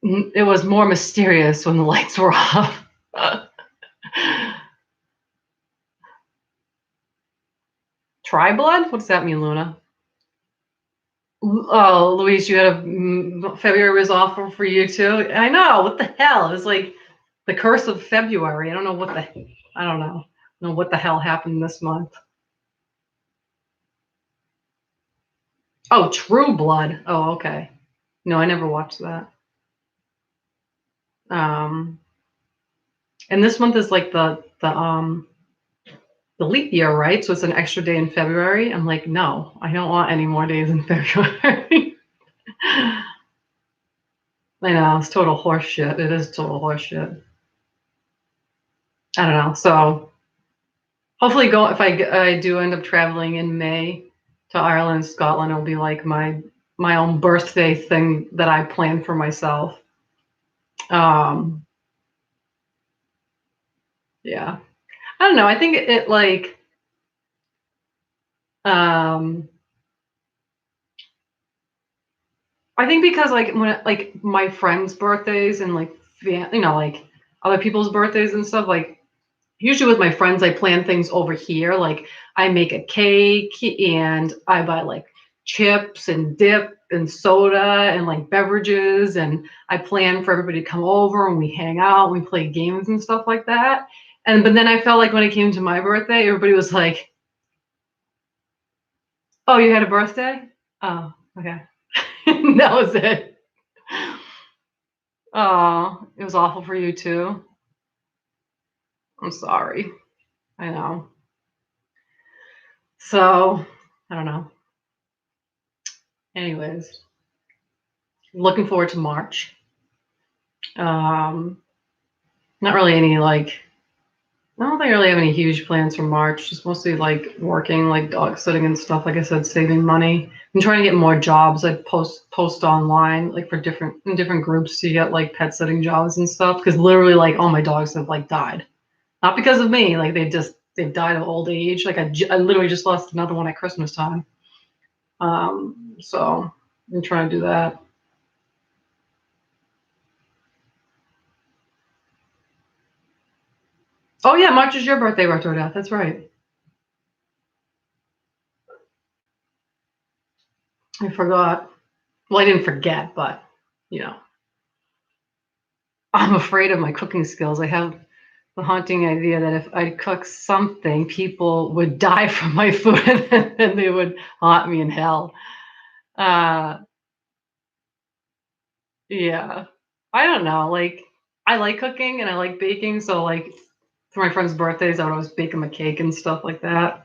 It was more mysterious when the lights were off. Tri blood? What does that mean, Luna? Oh, Louise, you had February was awful for you too. I know. What the hell? It was like the curse of February. I don't know what the hell happened this month. Oh, True Blood. Oh, okay. No, I never watched that. Um, and this month is like the leap year, right? So it's an extra day in February. I'm like, no, I don't want any more days in February. I know it's total horse shit. It is total horse shit. I don't know. So hopefully, go if I do end up traveling in May to Ireland, Scotland, it'll be like my own birthday thing that I plan for myself. Um, yeah, I don't know. I think it like um, I think because like when like my friends' birthdays and like like other people's birthdays and stuff like usually with my friends I plan things over here like I make a cake and I buy like chips and dip and soda and like beverages and I plan for everybody to come over and we hang out and we play games and stuff like that. And but then I felt like when it came to my birthday everybody was like, oh, you had a birthday? Oh, okay. That was it. Oh, it was awful for you too. I'm sorry. I know. So, I don't know. Anyways, looking forward to March. Um, not really any like, I don't think I really have any huge plans for March. Just mostly like working, like dog sitting and stuff. Like I said, saving money. I'm trying to get more jobs. I post online like for different groups to get like pet sitting jobs and stuff. Because literally like all my dogs have like died. Not because of me. Like they've died of old age. Like I literally just lost another one at Christmas time. So I'm trying to do that. Oh yeah, March is your birthday, Retro Death. That's right. I forgot. Well, I didn't forget, but you know, I'm afraid of my cooking skills. I have the haunting idea that if I cook something, people would die from my food and then they would haunt me in hell. Uh, yeah. I don't know. Like, I like cooking and I like baking. So, like, for my friends' birthdays, I would always bake them a cake and stuff like that.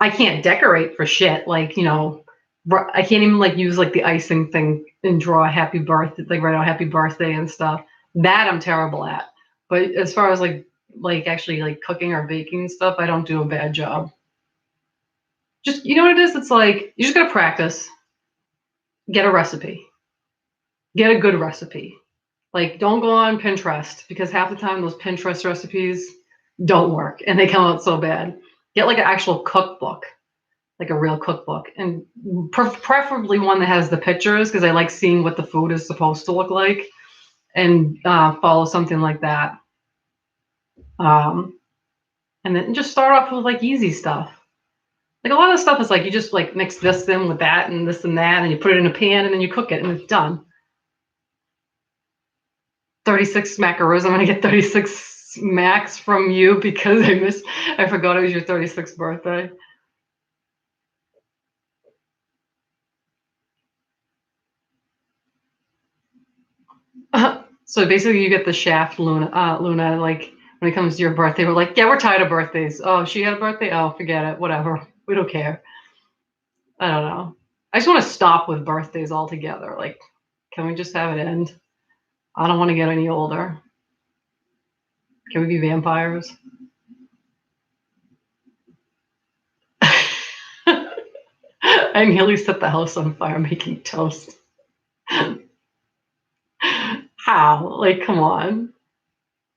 I can't decorate for shit. Like, I can't even like use like the icing thing and draw a happy birthday, like write out happy birthday and stuff. That I'm terrible at. But as far as like actually like cooking or baking stuff, I don't do a bad job. Just you know what it is? It's like you just gotta practice, get a recipe, get a good recipe. Like don't go on Pinterest because half the time those Pinterest recipes don't work and they come out so bad. Get like an actual cookbook, like a real cookbook, and preferably one that has the pictures because I like seeing what the food is supposed to look like. and follow something like that. Um, and then just start off with like easy stuff. Like a lot of stuff is like you just like mix this in with that and that, and you put it in a pan and then you cook it and it's done. 36 macaroons. I'm gonna get 36 max from you because I forgot it was your 36th birthday. So basically, you get the shaft, Luna. Like when it comes to your birthday, we're like, yeah, we're tired of birthdays. Oh, she had a birthday. Oh, forget it. Whatever. We don't care. I don't know. I just want to stop with birthdays altogether. Like, can we just have it end? I don't want to get any older. Can we be vampires? I nearly set the house on fire making toast. How? Like, come on.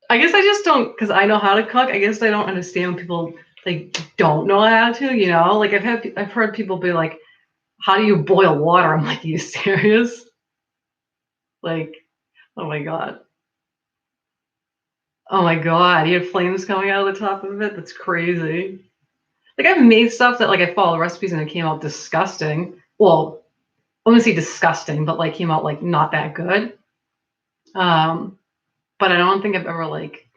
I guess I just don't, because I know how to cook. I guess I don't understand when people like don't know how to. Like I've heard people be like, "How do you boil water?" I'm like, "Are you serious?" Like, oh my god, oh my god, you have flames coming out of the top of it. That's crazy. Like I've made stuff that like I followed recipes and it came out disgusting. Well, I wouldn't say disgusting, but like came out like not that good. But I don't think I've ever like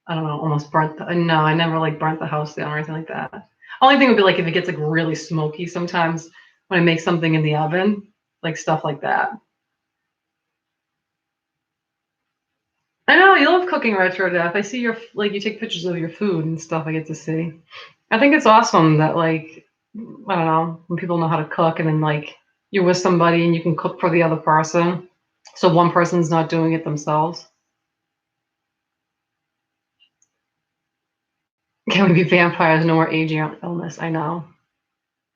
I don't know, almost burnt. No, I never like burnt the house down or anything like that. Only thing would be like if it gets like really smoky sometimes when I make something in the oven, like stuff like that. I know you love cooking retro death. I see your like you take pictures of your food and stuff. I get to see. I think it's awesome that like I don't know when people know how to cook and then like you're with somebody and you can cook for the other person, so one person's not doing it themselves. Can we be vampires? No more aging or illness. I know.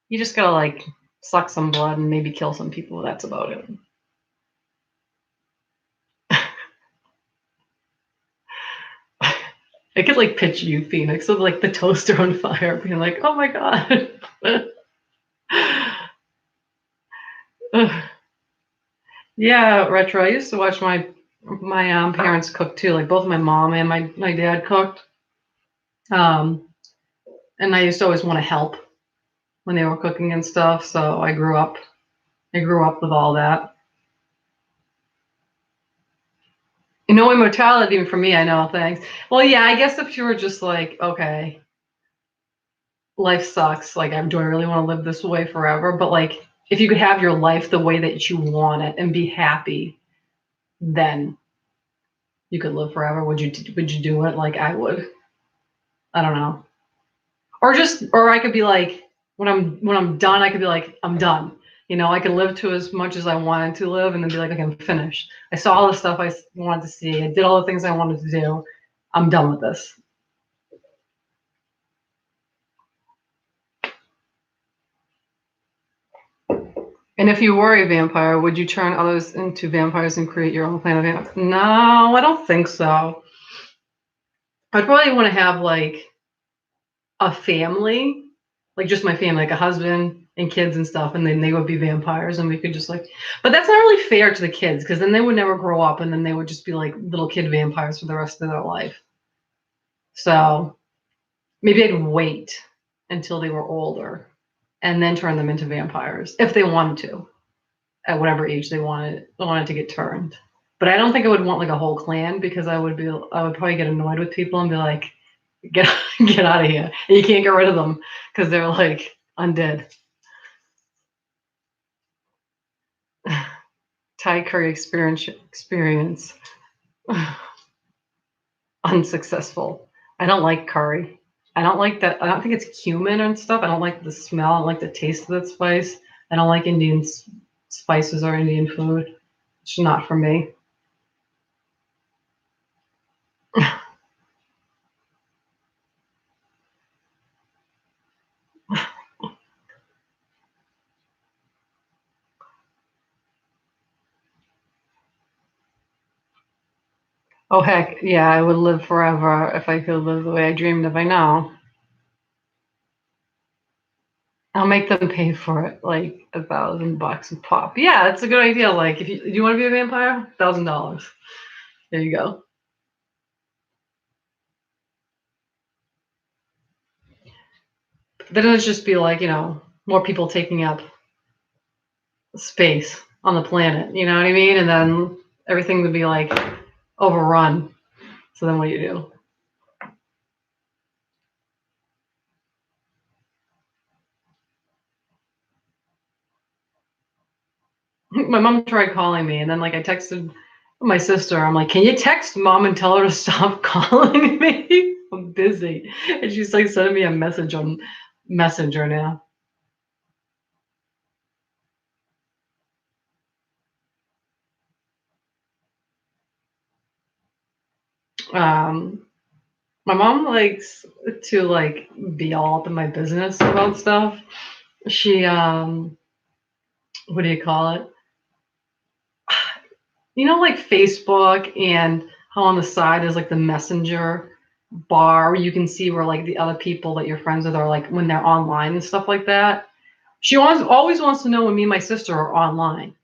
You just gotta like suck some blood and maybe kill some people. That's about it. I could like picture you, Phoenix, with like the toaster on fire, being like, "Oh my god." Yeah, retro. I used to watch my parents cook too. Like both my mom and my dad cooked. Um, and I used to always want to help when they were cooking and stuff. So I grew up with all that. No immortality for me. I know. Thanks. Well, yeah. I guess if you were just like, okay, life sucks. Like, do I really want to live this way forever? But like, if you could have your life the way that you want it and be happy, then you could live forever. Would you do it? Like I would. I don't know. Or I could be like, when I'm done, I could be like, I'm done. I could live to as much as I wanted to live, and then be like, okay, I'm finished. I saw all the stuff I wanted to see. I did all the things I wanted to do. I'm done with this. And if you were a vampire, would you turn others into vampires and create your own planet? No, I don't think so. I'd probably want to have like a family, like just my family, like a husband and kids and stuff, and then they would be vampires, and we could just like. But that's not really fair to the kids because then they would never grow up, and then they would just be like little kid vampires for the rest of their life. So maybe I'd wait until they were older and then turn them into vampires if they wanted to, at whatever age they wanted to get turned. But I don't think I would want like a whole clan because I would probably get annoyed with people and be like, get get out of here. And you can't get rid of them because they're like undead. Thai curry experience unsuccessful. I don't like curry. I don't like that. I don't think it's cumin and stuff. I don't like the smell. I don't like the taste of that spice. I don't like Indian spices or Indian food. It's not for me. Oh heck, yeah, I would live forever if I could live the way I dreamed of. I know. I'll make them pay for it, like $1,000 a pop. Yeah, it's a good idea. Like, if you do you want to be a vampire? $1,000. There you go. Then it'll just be like, more people taking up space on the planet. You know what I mean? And then everything would be like overrun. So then what do you do? My mom tried calling me, and then like I texted my sister. I'm like, "Can you text mom and tell her to stop calling me? I'm busy." And she's like sending me a message on Messenger now. Um, my mom likes to like be all up in my business about stuff. She what do you call it? Like Facebook, and how on the side is like the messenger bar where you can see where like the other people that you're friends with are like when they're online and stuff like that. She always wants to know when me and my sister are online.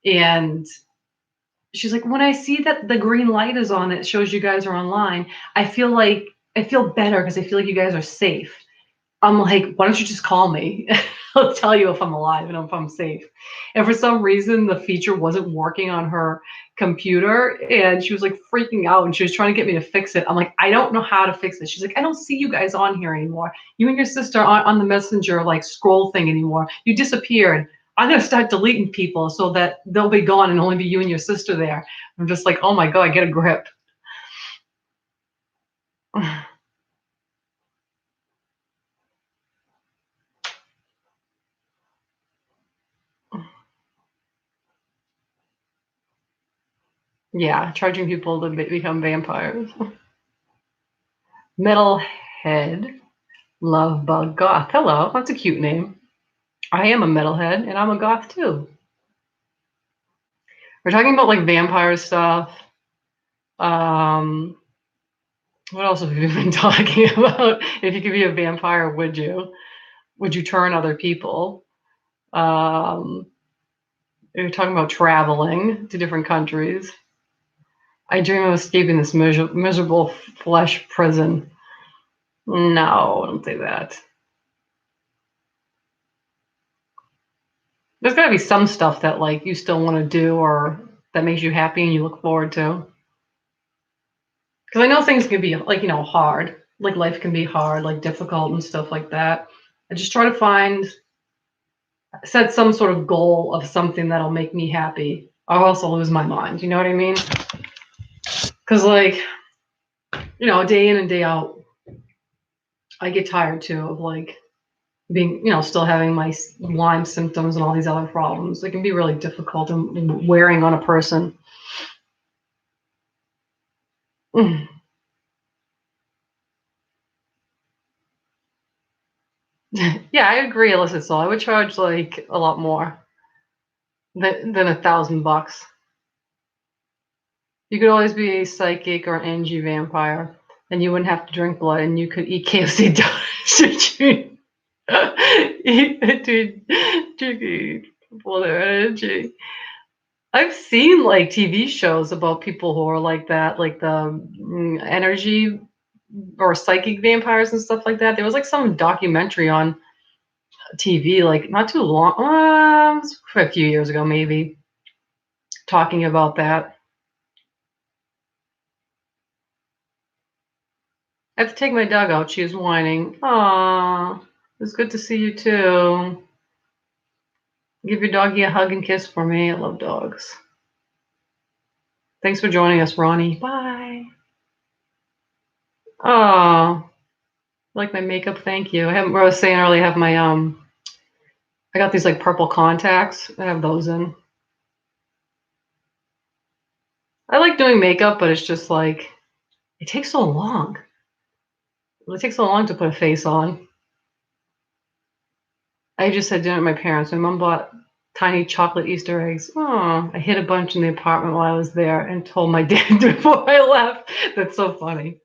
And she's like, when I see that the green light is on that shows you guys are online, I feel better because I feel like you guys are safe. I'm like, why don't you just call me? I'll tell you if I'm alive and if I'm safe. And for some reason, the feature wasn't working on her computer, and she was like freaking out, and she was trying to get me to fix it. I'm like, I don't know how to fix it. She's like, I don't see you guys on here anymore. You and your sister aren't on the messenger like scroll thing anymore. You disappeared. I'm gonna start deleting people so that they'll be gone and only be you and your sister there. I'm just like, oh my god, get a grip. Yeah, charging people to become vampires. Metalhead Love Bug Goth. Hello, that's a cute name. I am a metalhead and I'm a goth too. We're talking about like vampire stuff. Um, what else have we been talking about? If you could be a vampire, would you? Would you turn other people? Um, we're talking about traveling to different countries. I dream of escaping this miserable flesh prison. No, don't say that. There's got to be some stuff that like you still want to do or that makes you happy and you look forward to. Because I know things can be like, hard. Like life can be hard, like difficult and stuff like that. I just try to set some sort of goal of something that'll make me happy. I'll also lose my mind. You know what I mean? Because like, day in and day out, I get tired too of like being, still having my Lyme symptoms and all these other problems. It can be really difficult and wearing on a person. Yeah, I agree, illicit soul. I would charge like a lot more than $1,000. You could always be a psychic or an NG vampire, and you wouldn't have to drink blood, and you could eat KFC donuts. Eat for their energy. I've seen like TV shows about people who are like that, like the energy or psychic vampires and stuff like that. There was like some documentary on TV, like not too long, a few years ago, maybe, talking about that. I have to take my dog out. She is whining. Aw, it's good to see you too. Give your doggy a hug and kiss for me. I love dogs. Thanks for joining us, Ronnie. Bye. Oh, like my makeup. Thank you. I was saying earlier, I have my I got these like purple contacts. I have those in. I like doing makeup, but it's just like it takes so long. It takes so long to put a face on. I just had dinner with my parents. My mom bought tiny chocolate Easter eggs. Oh, I hid a bunch in the apartment while I was there and told my dad before I left. That's so funny.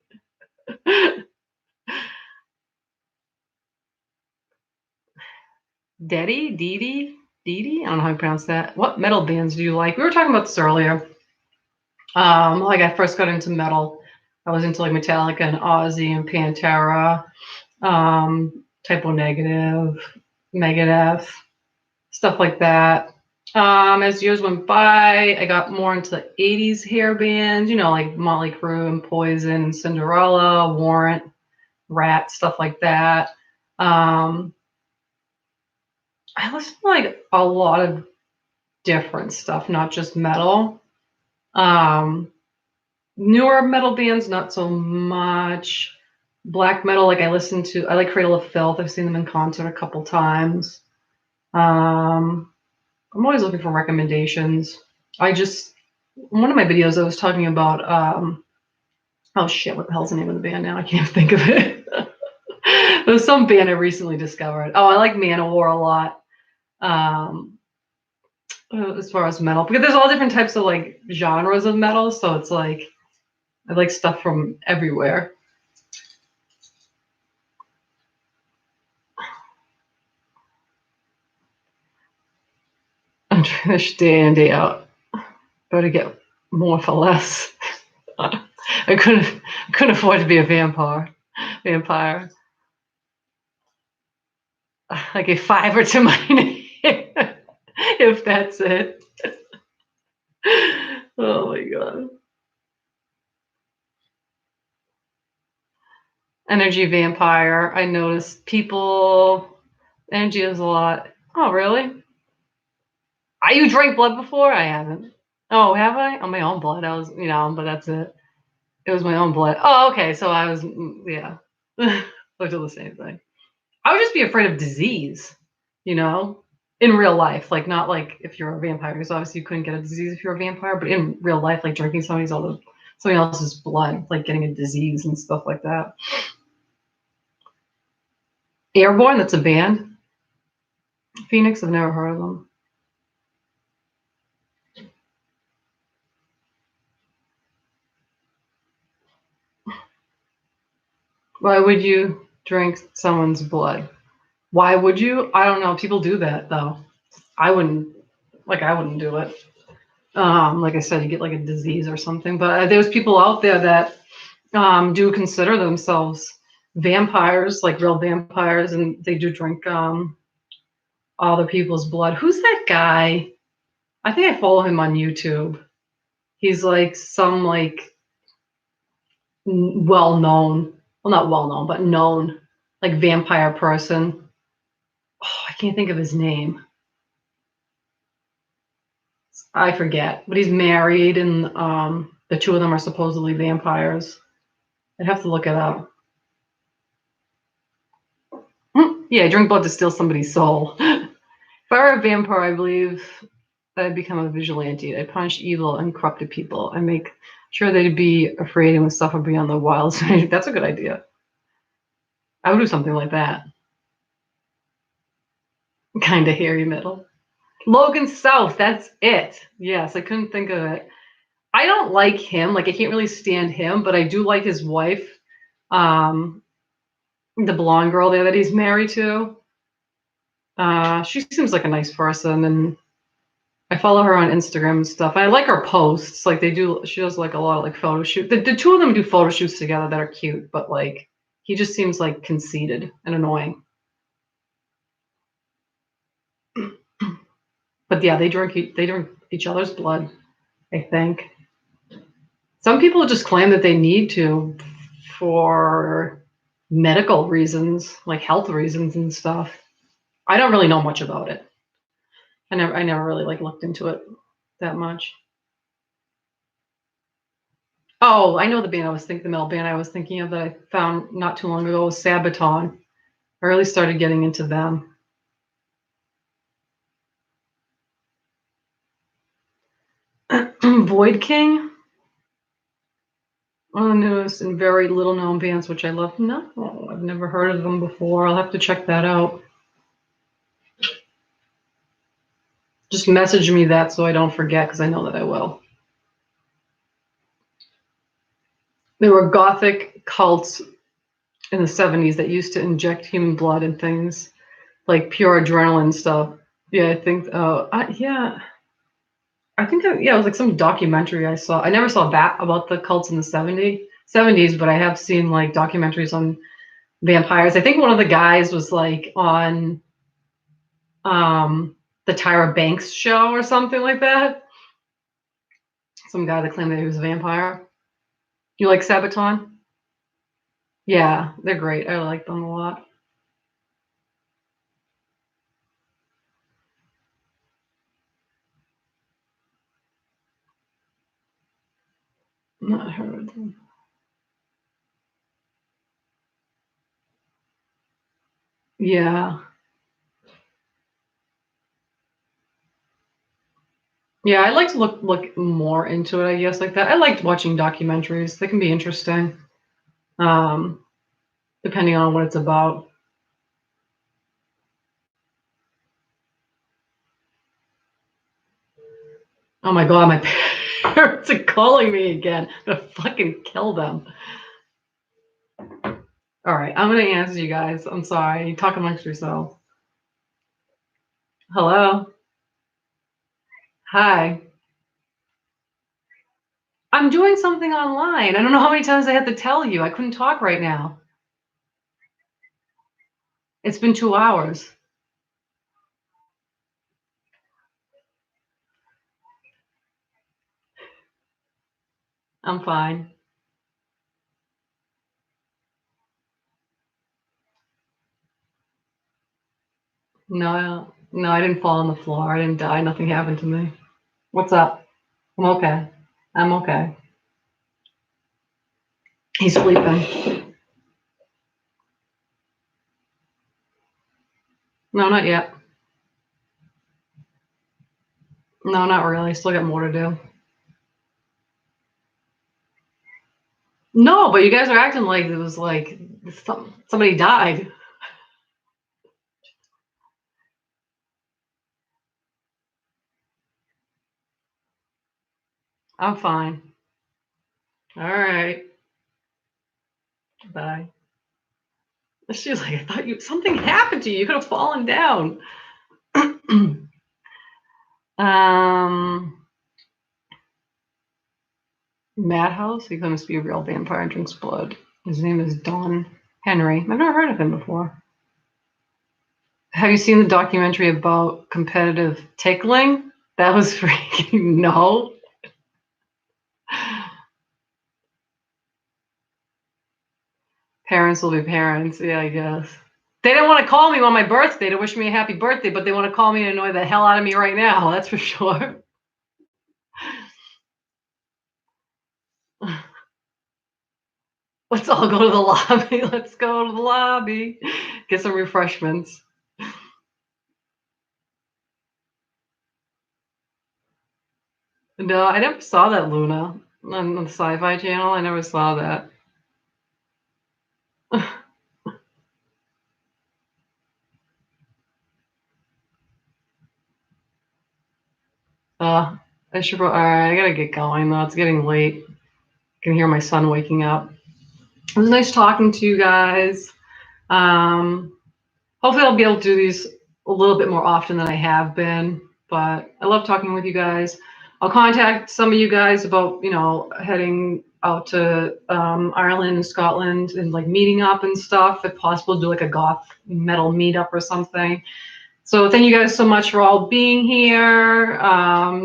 Dee. I don't know how you pronounce that. What metal bands do you like? We were talking about this earlier. Like I first got into metal. I was into like Metallica and Ozzy and Pantera, Typo Negative, Megadeth, stuff like that. As years went by, I got more into the 80s hair bands, like Motley Crue and Poison and Cinderella, Warrant, Rat, stuff like that. Um, I listen to like a lot of different stuff, not just metal. Um, Newer metal bands, not so much. Black metal, like I like Cradle of Filth. I've seen them in concert a couple times. Um, I'm always looking for recommendations. One of my videos I was talking about, oh shit, what the hell's the name of the band now? I can't think of it. There's some band I recently discovered. Oh, I like Manowar a lot. Um, as far as metal, because there's all different types of like genres of metal, so it's like I like stuff from everywhere. I'm trying to day in, day out. Better get more for less. I couldn't afford to be a vampire. I gave fiver to my name, if that's it. Oh my god. Energy vampire. I noticed people. Energy is a lot. Oh really? You drank blood before? I haven't. Oh, have I? On my own blood. I was, but that's it. It was my own blood. Oh, okay. So I was, yeah. Looked at the same thing. I would just be afraid of disease, you know, in real life. Like, not like if you're a vampire, because obviously you couldn't get a disease if you're a vampire, but in real life, like drinking somebody else's blood, like getting a disease and stuff like that. Airborne, that's a band. Phoenix, I've never heard of them. Why would you drink someone's blood? Why would you? I don't know. People do that though. I wouldn't. I wouldn't do it. Like I said, you get like a disease or something. But there's people out there that do consider themselves vampires, like real vampires, and they do drink other people's blood. Who's that guy? I think I follow him on YouTube. He's like some like well known, well not well known, but known like vampire person. Oh, I can't think of his name. I forget, but he's married, and the two of them are supposedly vampires. I'd have to look it up. Yeah, drink blood to steal somebody's soul. If I were a vampire, I believe I'd become a vigilante. I'd punish evil and corrupted people. I make sure they'd be afraid and would suffer beyond their wilds. That's a good idea. I would do something like that. Kind of hairy metal. Logan South, that's it. Yes, I couldn't think of it. I don't like him. Like I can't really stand him, but I do like his wife, um, the blonde girl there that he's married to. She seems like a nice person, and I follow her on Instagram and stuff. I like her posts. Like she does like a lot of like photo shoot. The two of them do photo shoots together that are cute, but like he just seems like conceited and annoying. But yeah, they drink each other's blood, I think. Some people just claim that they need to for medical reasons, like health reasons and stuff. I don't really know much about it. I never really like looked into it that much. Oh, I know the metal band I was thinking of that I found not too long ago was Sabaton. I really started getting into them. Void King, one of the newest and very little known bands, which I love. No, I've never heard of them before. I'll have to check that out. Just message me that so I don't forget, because I know that I will. There were gothic cults in the 70s that used to inject human blood and things. like pure adrenaline stuff. Yeah, I think. Yeah, I think. Yeah, it was like some documentary I saw. I never saw that about the cults in the 70s, but I have seen like documentaries on vampires. I think one of the guys was like on um the Tyra Banks show or something like that. Some guy that claimed that he was a vampire. You like Sabaton? Yeah, they're great. I like them a lot. Not heard of them. Yeah. Yeah, I like to look more into it, I guess, like that. I liked watching documentaries. They can be interesting, um, depending on what it's about. Oh my God, my parents are calling me again. I'm gonna fucking kill them. All right, I'm gonna answer you guys. I'm sorry. You talk amongst yourselves. Hello. Hi. I'm doing something online. I don't know how many times I have to tell you. I couldn't talk right now. It's been 2 hours. I'm fine. No, no, I didn't fall on the floor. I didn't die. Nothing happened to me. What's up? I'm okay. I'm okay. He's sleeping. No, not yet. No, not really. Still got more to do. No, but you guys are acting like it was like somebody died. I'm fine. All right. Bye. She was like, I thought something happened to you. You could have fallen down. um, Madhouse. He claims to be a real vampire and drinks blood. His name is Don Henry. I've never heard of him before. Have you seen the documentary about competitive tickling? That was freaking no. Parents will be parents. Yeah, I guess. They didn't want to call me on my birthday to wish me a happy birthday, but they want to call me and annoy the hell out of me right now. That's for sure. Let's all go to the lobby. Let's go to the lobby. Get some refreshments. No, I never saw that Luna on the Sci-Fi Channel. I never saw that. I should. All right, I gotta get going though. It's getting late. I can hear my son waking up. It was nice talking to you guys. Um, Hopefully, I'll be able to do these a little bit more often than I have been. But I love talking with you guys. I'll contact some of you guys about heading out to Ireland and Scotland and like meeting up and stuff. If possible, do like a goth metal meetup or something. So thank you guys so much for all being here.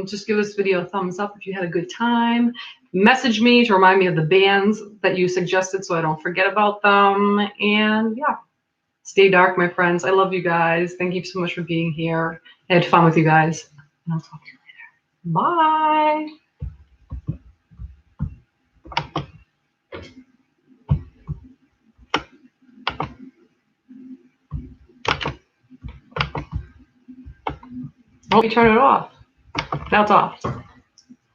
Just give this video a thumbs up if you had a good time. Message me to remind me of the bands that you suggested so I don't forget about them. And yeah, stay dark, my friends. I love you guys. Thank you so much for being here. I had fun with you guys. And I'll talk to you later. Bye. Oh, you turn it off. Now it's off.